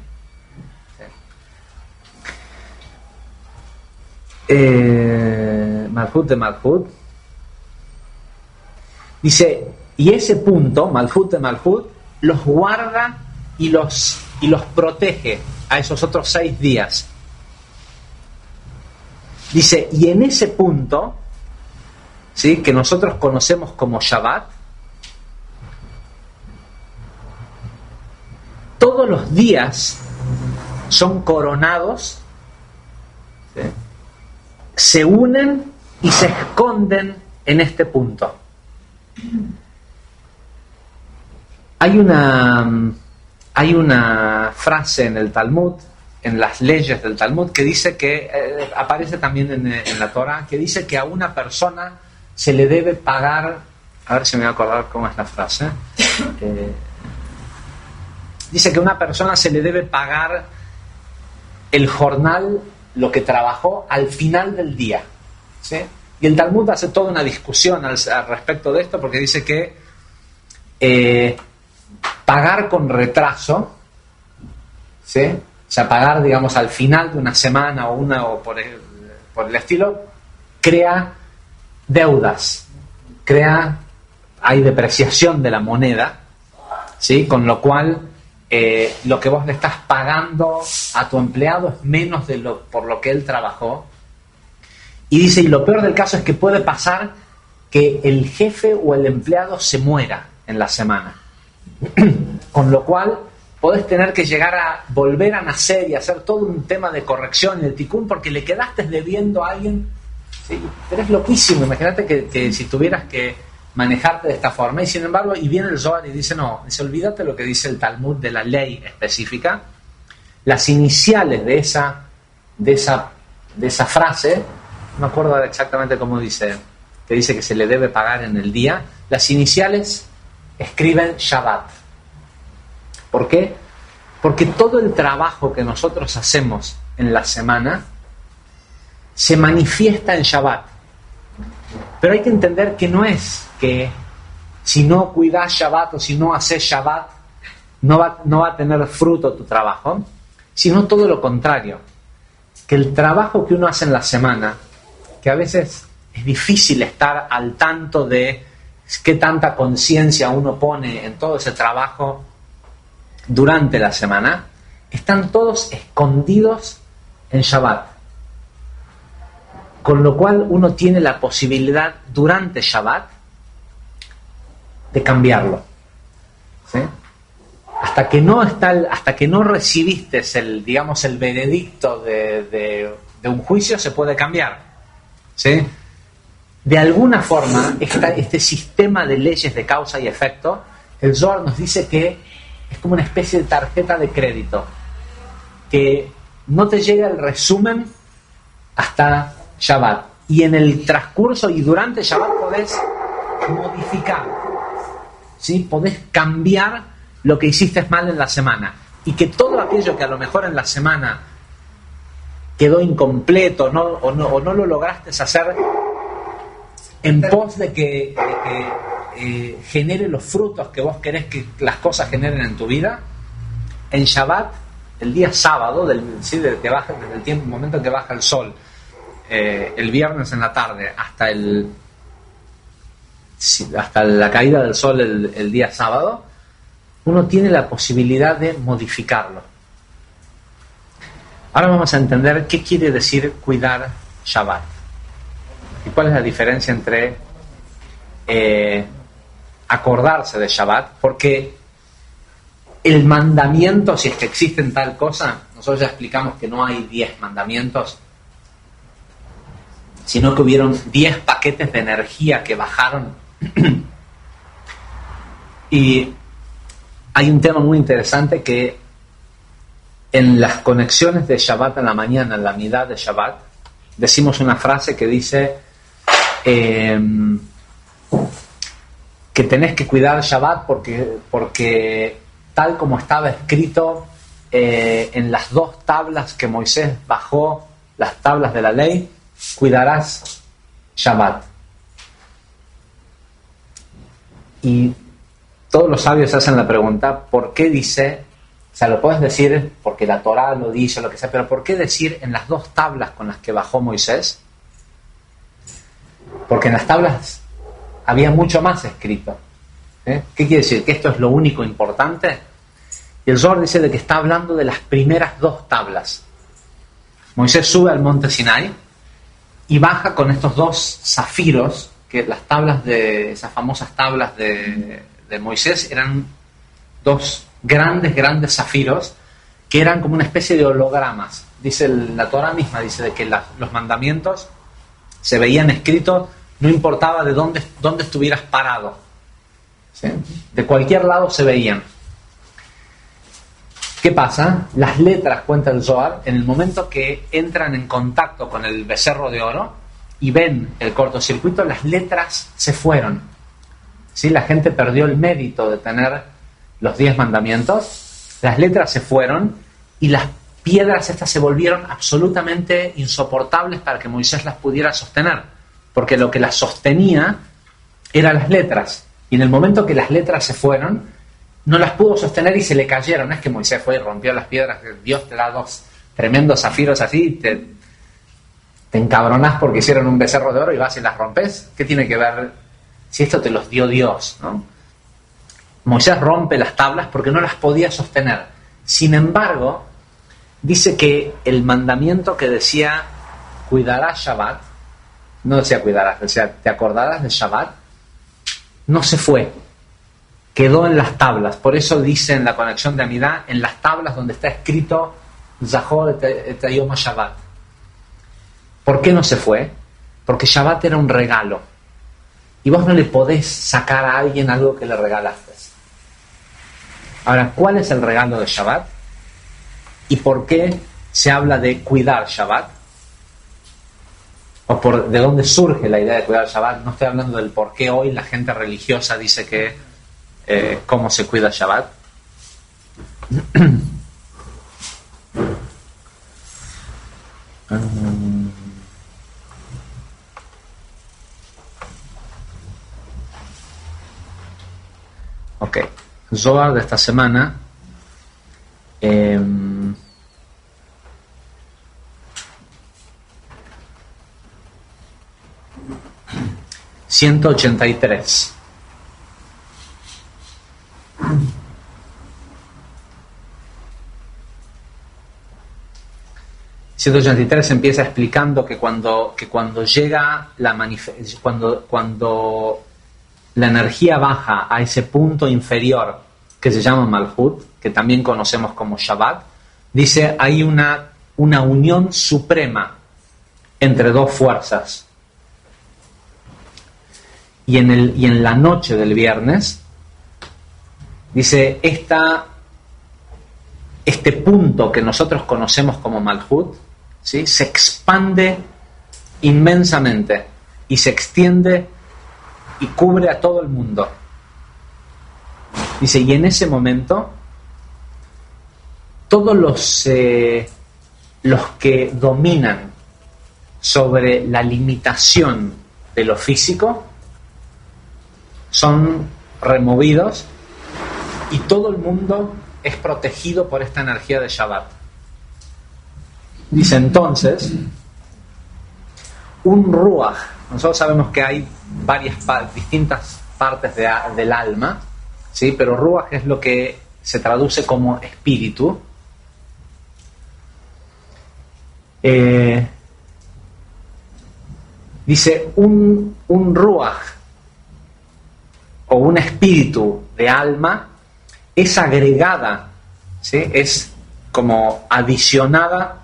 Malhut de Malhut. Dice, y ese punto, Malhut de Malhut, los guarda y los protege a esos otros 6 días. Dice, y en ese punto, ¿sí? Que nosotros conocemos como Shabbat, todos los días son coronados, ¿sí? Se unen y se esconden en este punto. Hay una frase en el Talmud, en las leyes del Talmud, que dice que aparece también en la Torah, que dice que a una persona se le debe pagar, a ver si me voy a acordar cómo es la frase, dice que a una persona se le debe pagar el jornal, lo que trabajó al final del día, ¿sí? Y el Talmud hace toda una discusión al respecto de esto, porque dice que pagar con retraso, ¿sí? O sea, pagar, digamos, al final de una semana o por el estilo, crea deudas, crea hay depreciación de la moneda, ¿sí? Con lo cual lo que vos le estás pagando a tu empleado es menos de por lo que él trabajó. Y dice, y lo peor del caso es que puede pasar que el jefe o el empleado se muera en la semana. Con lo cual podés tener que llegar a volver a nacer y hacer todo un tema de corrección en el ticún porque le quedaste debiendo a alguien. ¿Sí? Pero es loquísimo, imagínate que si tuvieras que manejarte de esta forma. Y sin embargo, y viene el Zohar y dice, no, olvídate lo que dice el Talmud de la ley específica. Las iniciales de esa frase, no me acuerdo exactamente cómo dice, que dice que se le debe pagar en el día, las iniciales escriben Shabbat. ¿Por qué? Porque todo el trabajo que nosotros hacemos en la semana se manifiesta en Shabbat. Pero hay que entender que no es que si no cuidas Shabbat o si no haces Shabbat no va a tener fruto tu trabajo, sino todo lo contrario. Que el trabajo que uno hace en la semana, que a veces es difícil estar al tanto de qué tanta conciencia uno pone en todo ese trabajo durante la semana, están todos escondidos en Shabbat. Con lo cual uno tiene la posibilidad durante Shabbat de cambiarlo. ¿Sí? Hasta que no recibiste el veredicto de un juicio, se puede cambiar. ¿Sí? De alguna forma, este sistema de leyes de causa y efecto, el Zohar nos dice que es como una especie de tarjeta de crédito, que no te llega el resumen hasta Shabbat. Y en el transcurso y durante Shabbat podés modificar, ¿sí? Podés cambiar lo que hiciste mal en la semana. Y que todo aquello que a lo mejor en la semana quedó incompleto o no lo lograste hacer en pos de que genere los frutos que vos querés que las cosas generen en tu vida, en Shabbat, el día sábado, desde el momento en que baja el sol, el viernes en la tarde hasta la caída del sol el día sábado, uno tiene la posibilidad de modificarlo. Ahora vamos a entender qué quiere decir cuidar Shabbat y cuál es la diferencia entre acordarse de Shabbat, porque el mandamiento, si es que existen tal cosa, nosotros ya explicamos que no hay 10 mandamientos, sino que hubieron 10 paquetes de energía que bajaron. Y hay un tema muy interesante que en las conexiones de Shabbat en la mañana, en la mitad de Shabbat, decimos una frase que dice que tenés que cuidar Shabbat porque tal como estaba escrito en las 2 tablas que Moisés bajó, las tablas de la ley, cuidarás Shabbat. Y todos los sabios hacen la pregunta, ¿por qué dice? O sea, lo puedes decir porque la Torá lo dice, lo que sea, pero ¿por qué decir en las 2 tablas con las que bajó Moisés? Porque en las tablas había mucho más escrito. ¿Qué quiere decir? ¿Que esto es lo único importante? Y el Zohar dice de que está hablando de las primeras 2 tablas. Moisés sube al monte Sinai y baja con estos 2 zafiros, que esas famosas tablas de Moisés eran 2 grandes zafiros que eran como una especie de hologramas. Dice la Torá misma, dice de que los mandamientos se veían escritos, no importaba de dónde estuvieras parado, ¿sí? De cualquier lado se veían. ¿Qué pasa? Las letras, cuenta el Zohar, en el momento que entran en contacto con el becerro de oro y ven el cortocircuito, las letras se fueron. ¿Sí? La gente perdió el mérito de tener los 10 mandamientos, las letras se fueron y las piedras estas se volvieron absolutamente insoportables para que Moisés las pudiera sostener, porque lo que las sostenía eran las letras, y en el momento que las letras se fueron, no las pudo sostener y se le cayeron. No es que Moisés fue y rompió las piedras, que Dios te da 2 tremendos zafiros así y te encabronás porque hicieron un becerro de oro y vas y las rompes. ¿Qué tiene que ver si esto te los dio Dios, ¿no? Moisés rompe las tablas porque no las podía sostener. Sin embargo, dice que el mandamiento que decía cuidarás Shabbat, no decía cuidarás, decía te acordarás de Shabbat, no se fue, quedó en las tablas. Por eso dice en la conexión de Amidá, en las tablas donde está escrito Zahor et Yom Shabbat. ¿Por qué no se fue? Porque Shabbat era un regalo y vos no le podés sacar a alguien algo que le regalaste. Ahora, ¿cuál es el regalo de Shabbat? ¿Y por qué se habla de cuidar Shabbat? ¿O de dónde surge la idea de cuidar Shabbat? No estoy hablando del por qué hoy la gente religiosa dice que cómo se cuida Shabbat. Ok. Zohar de esta semana. 183. Empieza explicando que cuando llega cuando la energía baja a ese punto inferior que se llama Malhut, que también conocemos como Shabbat, dice hay una unión suprema entre dos fuerzas. Y en la noche del viernes, dice, este punto que nosotros conocemos como Malhut, ¿sí?, se expande inmensamente y se extiende y cubre a todo el mundo. Dice, y en ese momento, todos los que dominan sobre la limitación de lo físico son removidos y todo el mundo es protegido por esta energía de Shabbat. Dice entonces, un Ruach, nosotros sabemos que hay distintas partes del alma, ¿sí?, pero Ruach es lo que se traduce como espíritu. Dice, un Ruach o un espíritu de alma es agregada, ¿sí?, es como adicionada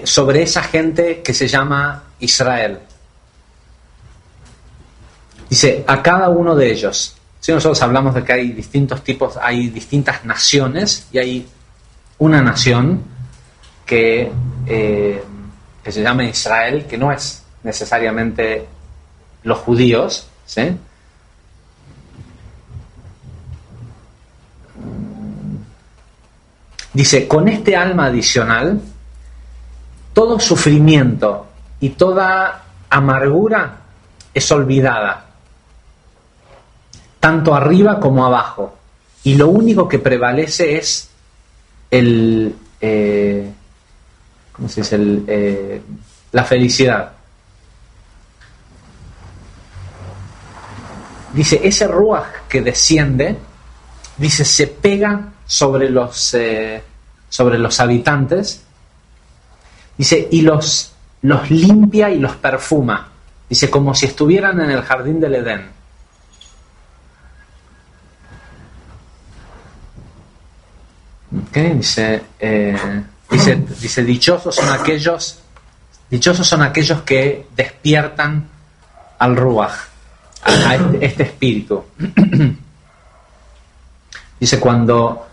sobre esa gente que se llama Israel. Dice, a cada uno de ellos. Si nosotros hablamos de que hay distintos tipos, hay distintas naciones, y hay una nación que se llama Israel, que no es necesariamente los judíos, ¿sí? Dice, con este alma adicional, todo sufrimiento y toda amargura es olvidada, tanto arriba como abajo, y lo único que prevalece es la felicidad. Dice, ese ruaj que desciende, dice, se pega sobre los habitantes, dice, y los limpia y los perfuma, dice, como si estuvieran en el jardín del Edén. Okay, dice, dichosos son aquellos que despiertan al ruaj, a este espíritu. Dice, cuando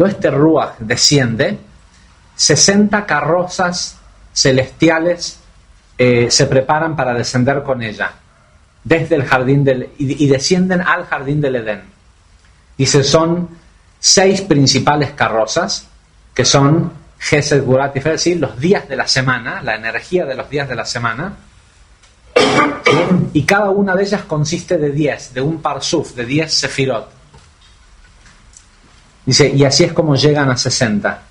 este ruaj desciende, 60 carrozas celestiales se preparan para descender con ella desde el jardín y descienden al jardín del Edén. Dice, son 6 principales carrozas, que son Gesed, Gvurá, Tiferet, ¿sí?, los días de la semana, la energía de los días de la semana, ¿sí?, y cada una de ellas consiste de 10, de un parsuf, de 10 sefirot. Dice, y así es como llegan a 60.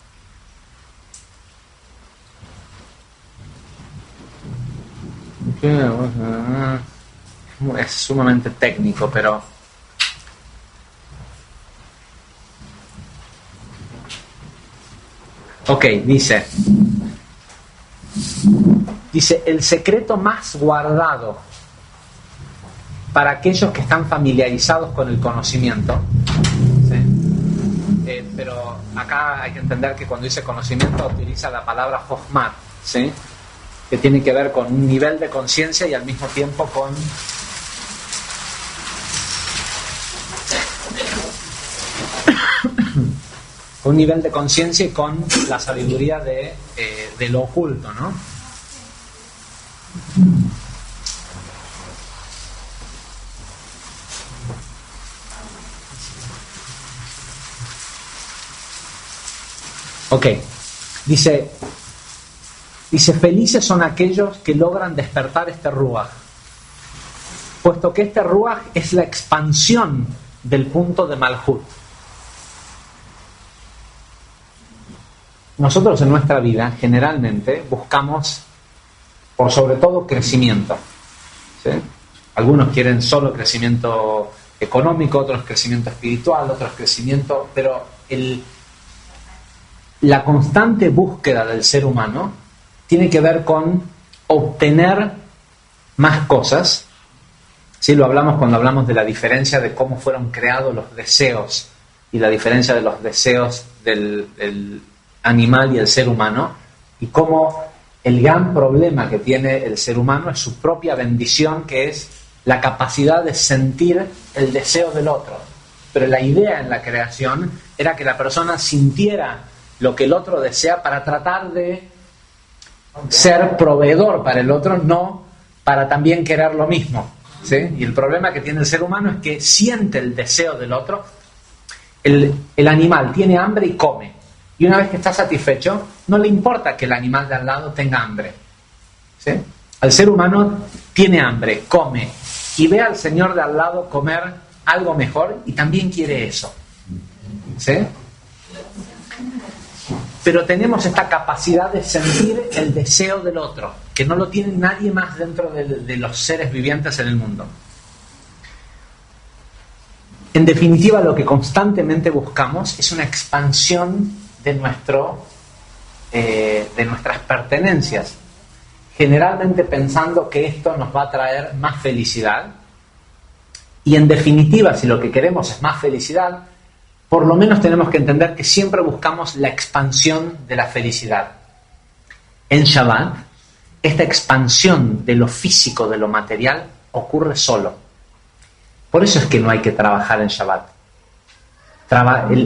Es sumamente técnico, pero ok, dice, el secreto más guardado para aquellos que están familiarizados con el conocimiento, ¿sí? Pero acá hay que entender que cuando dice conocimiento utiliza la palabra Jochmat, ¿sí? Que tiene que ver con un nivel de conciencia y al mismo tiempo con un nivel de conciencia y con la sabiduría de lo oculto, ¿no? Ok, dice, felices son aquellos que logran despertar este ruaj, puesto que este ruaj es la expansión del punto de Malhut. Nosotros en nuestra vida generalmente buscamos, por sobre todo, crecimiento, ¿sí? Algunos quieren solo crecimiento económico, otros crecimiento espiritual, otros crecimiento, pero la constante búsqueda del ser humano tiene que ver con obtener más cosas, ¿sí? Lo hablamos cuando hablamos de la diferencia de cómo fueron creados los deseos y la diferencia de los deseos del animal y el ser humano, y cómo el gran problema que tiene el ser humano es su propia bendición, que es la capacidad de sentir el deseo del otro. Pero la idea en la creación era que la persona sintiera lo que el otro desea para tratar de ser proveedor para el otro, no para también querer lo mismo, ¿sí? Y el problema que tiene el ser humano es que siente el deseo del otro. El animal tiene hambre y come. Y una vez que está satisfecho, no le importa que el animal de al lado tenga hambre, ¿sí? El ser humano tiene hambre, come, y ve al señor de al lado comer algo mejor y también quiere eso, ¿sí? Pero tenemos esta capacidad de sentir el deseo del otro, que no lo tiene nadie más dentro de los seres vivientes en el mundo. En definitiva, lo que constantemente buscamos es una expansión de nuestras pertenencias, generalmente pensando que esto nos va a traer más felicidad. Y en definitiva, si lo que queremos es más felicidad, por lo menos tenemos que entender que siempre buscamos la expansión de la felicidad. En Shabbat, esta expansión de lo físico, de lo material, ocurre solo. Por eso es que no hay que trabajar en Shabbat.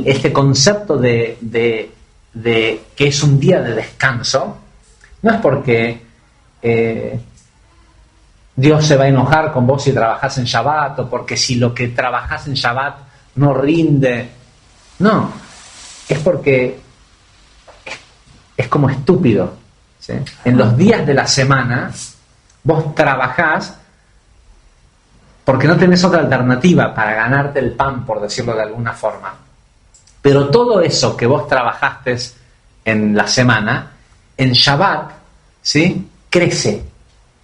Este concepto de que es un día de descanso, no es porque Dios se va a enojar con vos si trabajás en Shabbat, o porque si lo que trabajás en Shabbat no rinde. No, es porque es como estúpido, ¿sí? En los días de la semana vos trabajás porque no tenés otra alternativa para ganarte el pan, por decirlo de alguna forma. Pero todo eso que vos trabajaste en la semana, en Shabbat, ¿sí?, crece.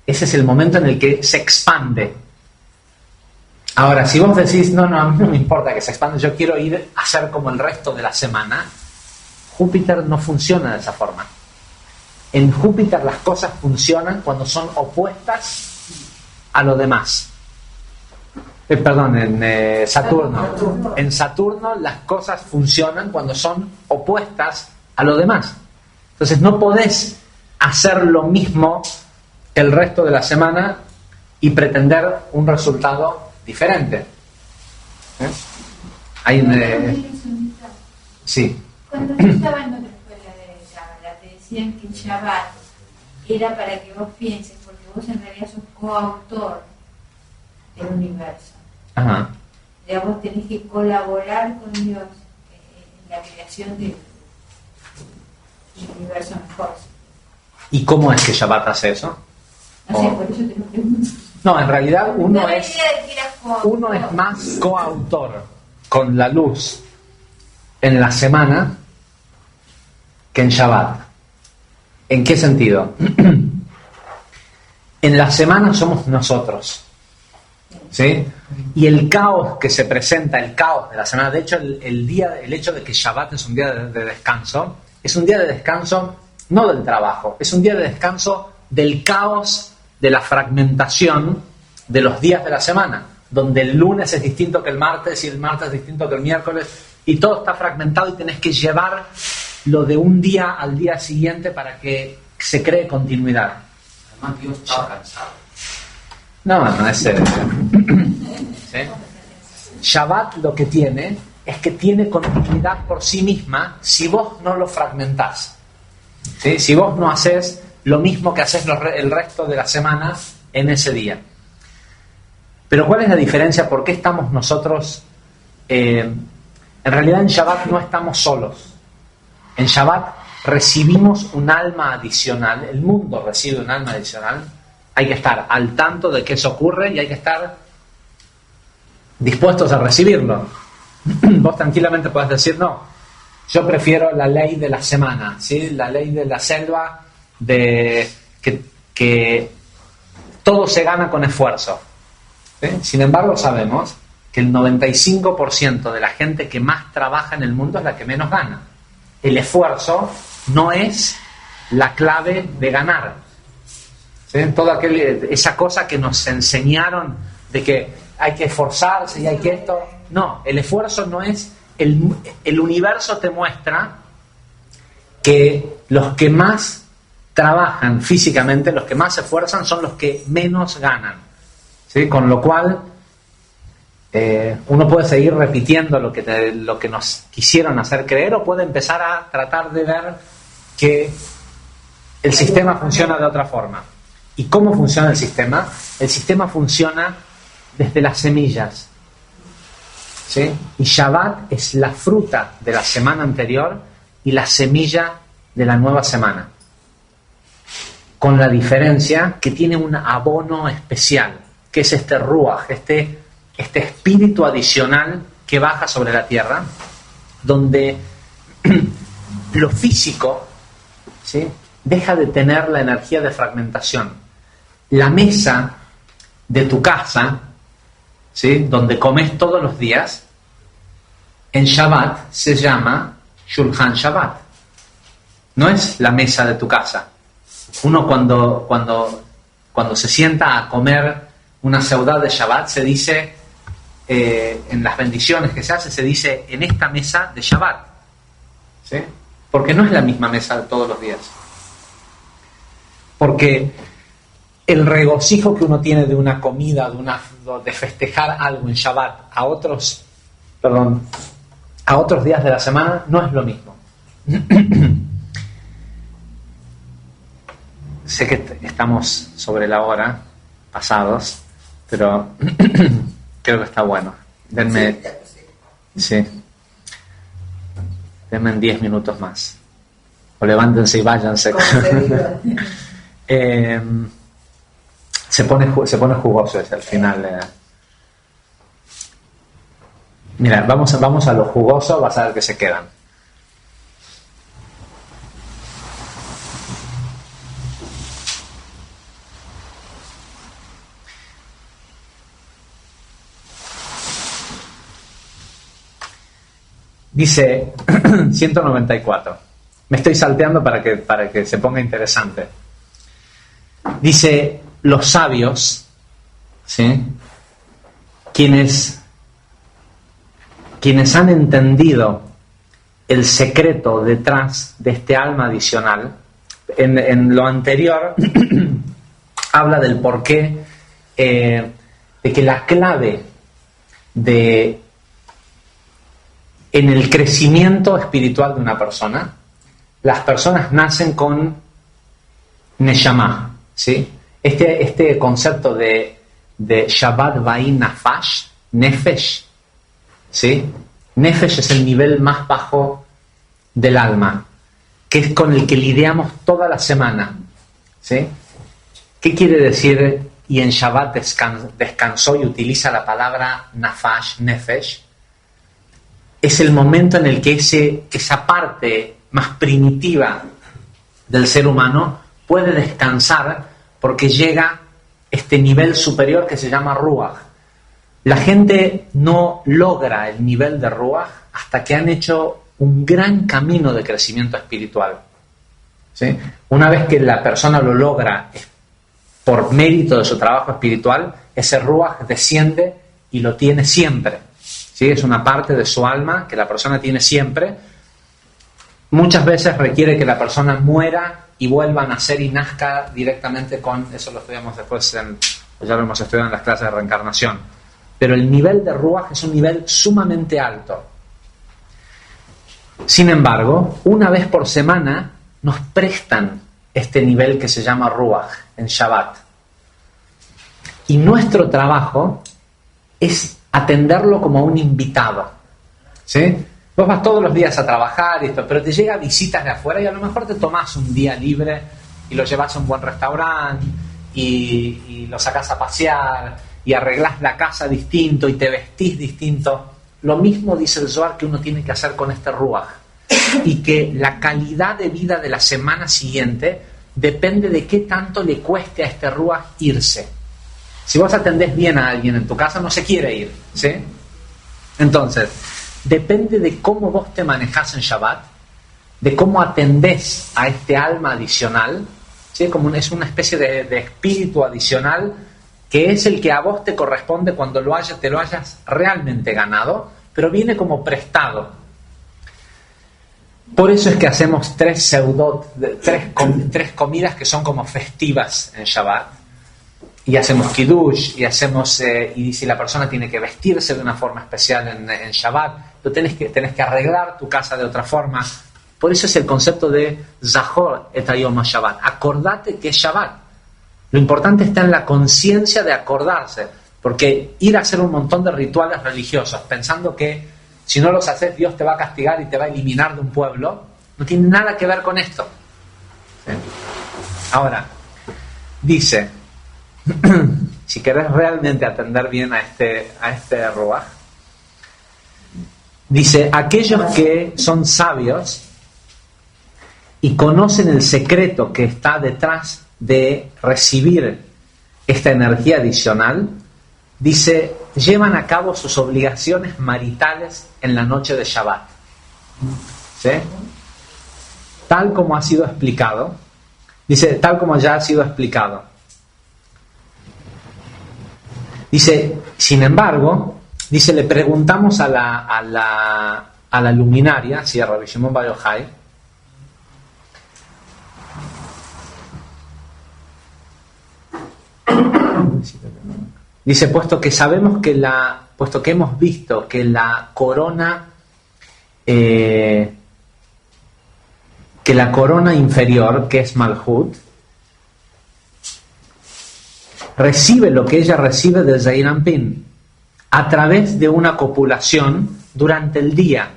Ese es el momento en el que se expande. Ahora, si vos decís, no, a mí no me importa que se expanda, yo quiero ir a hacer como el resto de la semana, Júpiter no funciona de esa forma. En Júpiter las cosas funcionan cuando son opuestas a lo demás. En Saturno. En Saturno las cosas funcionan cuando son opuestas a lo demás. Entonces no podés hacer lo mismo el resto de la semana y pretender un resultado diferente. Sí. Cuando yo estaba en otra escuela de Kabbalah, te decían que el Shabbat era para que vos pienses, porque vos en realidad sos coautor del universo. Ajá. Ya vos tenés que colaborar con Dios en la creación del universo mejor. ¿Y cómo es que Shabbat hace eso? No sé, por eso te lo pregunto. No, en realidad uno No es coautor. más coautor con la luz en la semana que en Shabbat. ¿En qué sentido? En la semana somos nosotros, ¿sí? Y el caos que se presenta, el caos de la semana, de hecho el hecho de que Shabbat es un día de descanso, es un día de descanso no del trabajo, es un día de descanso del caos, de la fragmentación de los días de la semana, donde el lunes es distinto que el martes y el martes es distinto que el miércoles y todo está fragmentado y tenés que llevar lo de un día al día siguiente para que se cree continuidad. Además Dios estaba cansado. No es serio. ¿Sí? Shabbat lo que tiene es que tiene continuidad por sí misma si vos no lo fragmentás. ¿Sí? Si vos no haces lo mismo que haces el resto de la semana en ese día. Pero ¿cuál es la diferencia? ¿Por qué estamos nosotros? En realidad en Shabbat no estamos solos. En Shabbat recibimos un alma adicional, el mundo recibe un alma adicional. Hay que estar al tanto de que eso ocurre y hay que estar dispuestos a recibirlo. Vos tranquilamente podés decir, no, yo prefiero la ley de la semana, ¿sí? La ley de la selva, de que todo se gana con esfuerzo. ¿Sí? Sin embargo, sabemos que el 95% de la gente que más trabaja en el mundo es la que menos gana. El esfuerzo no es la clave de ganar. ¿Sí? Toda esa cosa que nos enseñaron de que hay que esforzarse y hay que esto. No, el esfuerzo no es... El universo te muestra que los que más trabajan físicamente, los que más se esfuerzan, son los que menos ganan. ¿Sí? Con lo cual, uno puede seguir repitiendo lo que nos quisieron hacer creer o puede empezar a tratar de ver que el sistema funciona de otra forma. ¿Y cómo funciona el sistema? El sistema funciona desde las semillas. ¿Sí? Y Shabbat es la fruta de la semana anterior y la semilla de la nueva semana. Con la diferencia que tiene un abono especial, que es este ruaj, este espíritu adicional que baja sobre la tierra, donde lo físico, ¿sí?, deja de tener la energía de fragmentación. La mesa de tu casa, ¿sí?, donde comes todos los días, en Shabbat se llama Shulchan Shabbat. No es la mesa de tu casa. Uno cuando se sienta a comer una seudá de Shabbat, se dice, en las bendiciones que se hace, se dice en esta mesa de Shabbat. ¿Sí? Porque no es la misma mesa de todos los días. Porque el regocijo que uno tiene de una comida, de festejar algo en Shabbat a otros días de la semana, no es lo mismo. Sé que estamos sobre la hora, pasados, pero creo que está bueno. Denme 10 minutos más. O levántense y váyanse. Se pone jugoso ese al final. Mira, vamos a lo jugoso, vas a ver que se quedan. Dice 194. Me estoy salteando para que se ponga interesante. Dice, los sabios, ¿sí?, quienes han entendido el secreto detrás de este alma adicional, en lo anterior habla del porqué, de que la clave en el crecimiento espiritual de una persona, las personas nacen con Neshama, ¿sí? Este concepto de Shabbat Va'i Nefesh, ¿sí? Nefesh es el nivel más bajo del alma, que es con el que lidiamos toda la semana, ¿sí? ¿Qué quiere decir? Y en Shabbat descansó y utiliza la palabra Nafash, Nefesh. Es el momento en el que esa parte más primitiva del ser humano puede descansar porque llega este nivel superior que se llama Ruach. La gente no logra el nivel de Ruach hasta que han hecho un gran camino de crecimiento espiritual. ¿Sí? Una vez que la persona lo logra por mérito de su trabajo espiritual, ese Ruach desciende y lo tiene siempre. ¿Sí? Es una parte de su alma que la persona tiene siempre. Muchas veces requiere que la persona muera y vuelva a nacer y nazca directamente con... Eso lo estudiamos después, ya lo hemos estudiado en las clases de reencarnación. Pero el nivel de Ruach es un nivel sumamente alto. Sin embargo, una vez por semana nos prestan este nivel que se llama Ruach en Shabbat. Y nuestro trabajo es atenderlo como un invitado. ¿Sí? Vos vas todos los días a trabajar, pero te llegan visitas de afuera y a lo mejor te tomás un día libre y lo llevas a un buen restaurante y lo sacás a pasear y arreglás la casa distinto y te vestís distinto. Lo mismo dice el Zohar que uno tiene que hacer con este Ruach. Y que la calidad de vida de la semana siguiente depende de qué tanto le cueste a este Ruach irse. Si vos atendés bien a alguien en tu casa, no se quiere ir, ¿sí? Entonces, depende de cómo vos te manejás en Shabbat, de cómo atendés a este alma adicional, ¿sí? Es una especie de espíritu adicional que es el que a vos te corresponde cuando te lo hayas realmente ganado, pero viene como prestado. Por eso es que hacemos tres comidas que son como festivas en Shabbat. Y hacemos kiddush, y si la persona tiene que vestirse de una forma especial en Shabbat, tenés que arreglar tu casa de otra forma. Por eso es el concepto de Zahor et Hayom Shabbat. Acordate que es Shabbat. Lo importante está en la conciencia de acordarse, porque ir a hacer un montón de rituales religiosos pensando que si no los haces Dios te va a castigar y te va a eliminar de un pueblo, no tiene nada que ver con esto. ¿Sí? Ahora, dice, si querés realmente atender bien a este Ruach, dice, aquellos que son sabios y conocen el secreto que está detrás de recibir esta energía adicional, dice, llevan a cabo sus obligaciones maritales en la noche de Shabbat. ¿Sí? Tal como ha sido explicado, dice, tal como ya ha sido explicado. Dice, sin embargo, dice, le preguntamos a la luminaria, sí, a Rabbi Shimon Bar Yochai, dice, puesto que hemos visto que la corona inferior, que es Malhut, recibe lo que ella recibe del Zeir Anpin a través de una copulación durante el día,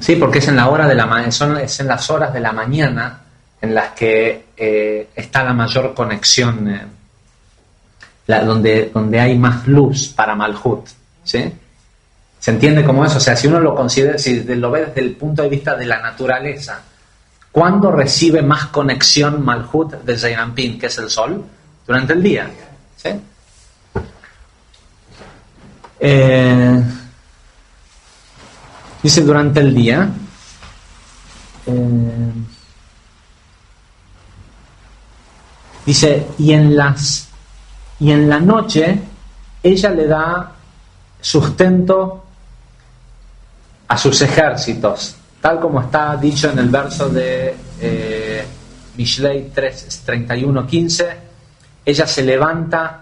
sí, porque es en la hora es en las horas de la mañana en las que está la mayor conexión, donde hay más luz para Malhut, ¿sí? ¿Se entiende cómo es? O sea, si uno lo considera, si lo ve desde el punto de vista de la naturaleza, ¿cuándo recibe más conexión Malhut de Zeir Anpin, que es el sol? Durante el día, ¿sí? Dice durante el día. Dice, y en la noche ella le da sustento a sus ejércitos, tal como está dicho en el verso de Mishlei 31:15. Ella se levanta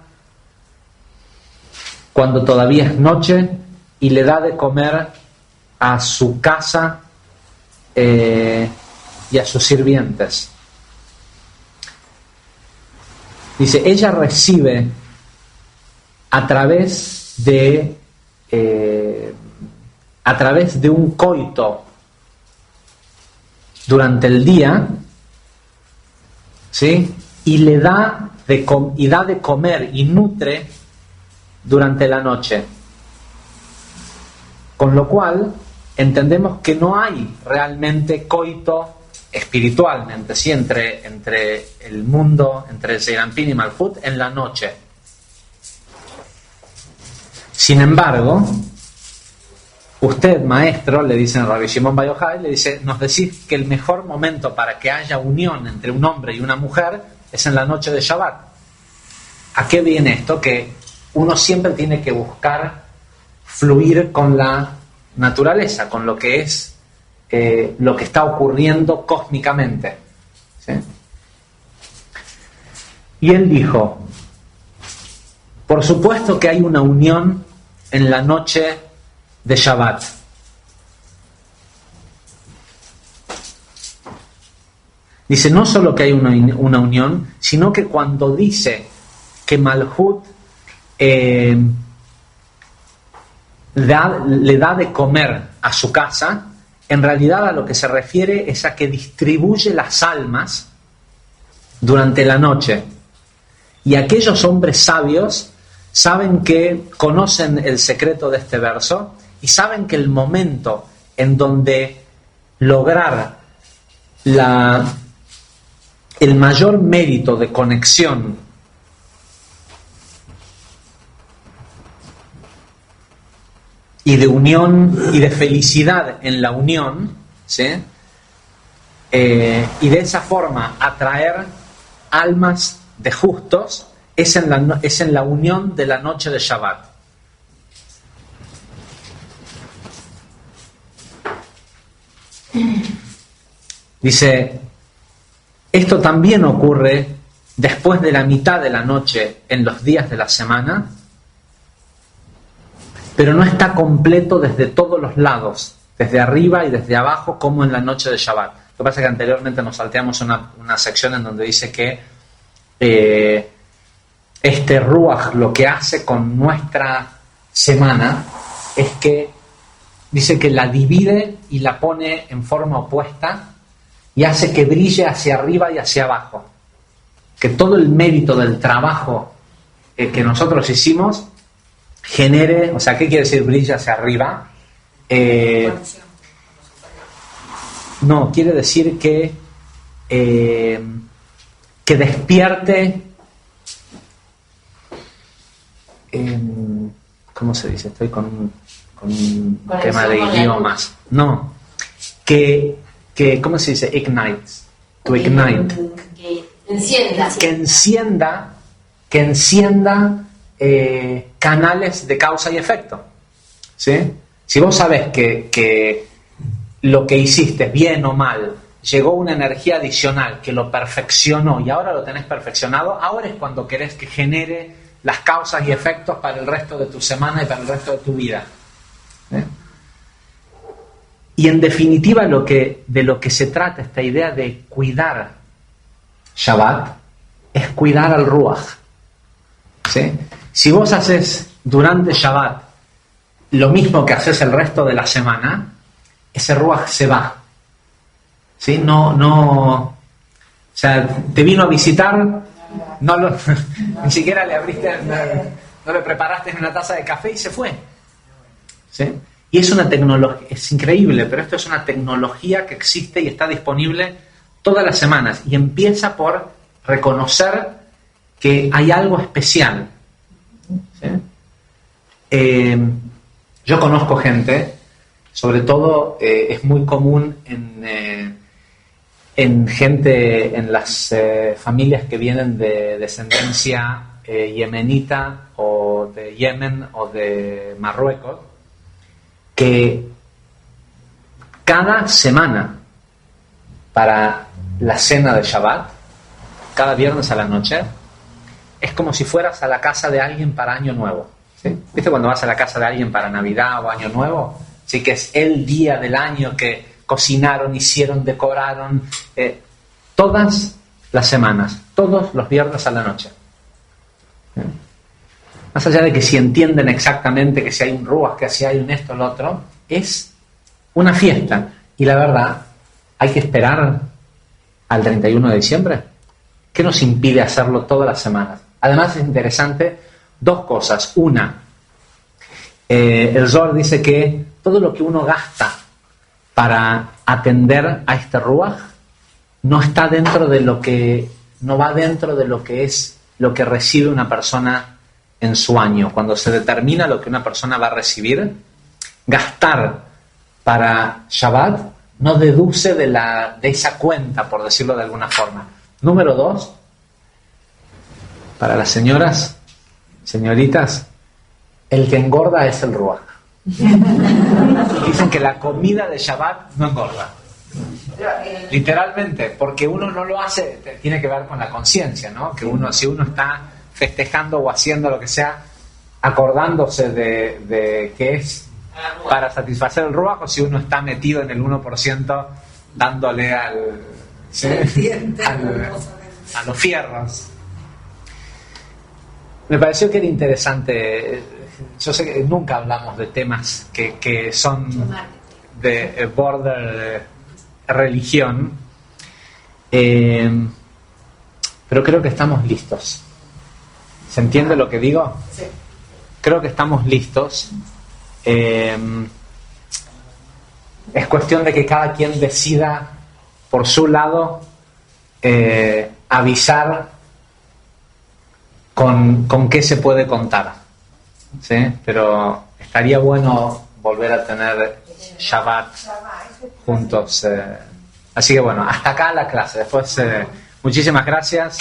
cuando todavía es noche y le da de comer a su casa y a sus sirvientes. Dice, ella recibe a través de un coito durante el día, ¿sí? Y le da de comer y nutre durante la noche. Con lo cual entendemos que no hay realmente coito espiritualmente, ¿sí? entre el mundo, entre Zeirampin y Malhut en la noche. Sin embargo, usted, maestro, le dicen a Rabbi Shimon Bar Yochai, le dice, nos decís que el mejor momento para que haya unión entre un hombre y una mujer es en la noche de Shabbat. ¿A qué viene esto? Que uno siempre tiene que buscar fluir con la naturaleza, con lo que es lo que está ocurriendo cósmicamente, ¿sí? Y él dijo, por supuesto que hay una unión en la noche de Shabbat. Dice, no solo que hay una unión, sino que cuando dice que Malhut le da de comer a su casa, en realidad a lo que se refiere es a que distribuye las almas durante la noche. Y aquellos hombres sabios saben que conocen el secreto de este verso y saben que el momento en donde lograr el mayor mérito de conexión y de unión y de felicidad en la unión, ¿sí? Y de esa forma atraer almas de justos es en la unión de la noche de Shabbat. Dice, esto también ocurre después de la mitad de la noche en los días de la semana, pero no está completo desde todos los lados, desde arriba y desde abajo, como en la noche de Shabbat. Lo que pasa es que anteriormente nos salteamos una sección en donde dice que este Ruach lo que hace con nuestra semana es que dice que la divide y la pone en forma opuesta y hace que brille hacia arriba y hacia abajo. Que todo el mérito del trabajo que nosotros hicimos genere, o sea, ¿qué quiere decir brilla hacia arriba? No, quiere decir que despierte, ¿cómo se dice? Estoy con un tema de idiomas. No, que ¿cómo se dice? Ignites. To ignite. Que encienda canales de causa y efecto, ¿sí? Si vos sabés que lo que hiciste, bien o mal, llegó una energía adicional que lo perfeccionó y ahora lo tenés perfeccionado, ahora es cuando querés que genere las causas y efectos para el resto de tu semana y para el resto de tu vida, ¿eh? Y en definitiva de lo que se trata esta idea de cuidar Shabbat es cuidar al Ruach, ¿sí? Si vos haces durante Shabbat lo mismo que haces el resto de la semana, ese Ruach se va, ¿sí? O sea, te vino a visitar, ni siquiera le abriste, no le preparaste una taza de café y se fue, ¿sí? Y es una tecnología, es increíble, pero esto es una tecnología que existe y está disponible todas las semanas y empieza por reconocer que hay algo especial, ¿sí? Yo conozco gente, sobre todo es muy común en gente, en las familias que vienen de descendencia yemenita o de Yemen o de Marruecos, que cada semana para la cena de Shabbat, cada viernes a la noche, es como si fueras a la casa de alguien para Año Nuevo, ¿sí? ¿Viste cuando vas a la casa de alguien para Navidad o Año Nuevo? Sí, que es el día del año que cocinaron, hicieron, decoraron, todas las semanas, todos los viernes a la noche. ¿Sí? Más allá de que si entienden exactamente que si hay un ruach, que si hay un esto, lo otro, es una fiesta. Y la verdad, hay que esperar al 31 de diciembre. ¿Qué nos impide hacerlo todas las semanas? Además es interesante dos cosas. Una, el Zohar dice que todo lo que uno gasta para atender a este ruach no está dentro de lo que, no va dentro de lo que es lo que recibe una persona en su año. Cuando se determina lo que una persona va a recibir, gastar para Shabbat no deduce de esa cuenta, por decirlo de alguna forma. Número 2, para las señoras, señoritas, el que engorda es el ruach. Dicen que la comida de Shabbat no engorda. Literalmente, porque uno no lo hace, tiene que ver con la conciencia, ¿no? Que uno, si uno está festejando o haciendo lo que sea, acordándose de que es para satisfacer el ruach, o si uno está metido en el 1% dándole a los fierros. Me pareció que era interesante. Yo sé que nunca hablamos de temas que son de border religión, pero creo que estamos listos. ¿Se entiende lo que digo? Sí. Creo que estamos listos. Es cuestión de que cada quien decida por su lado avisar con qué se puede contar, ¿sí? Pero estaría bueno volver a tener Shabbat juntos. Así que bueno, hasta acá la clase. Después, muchísimas gracias.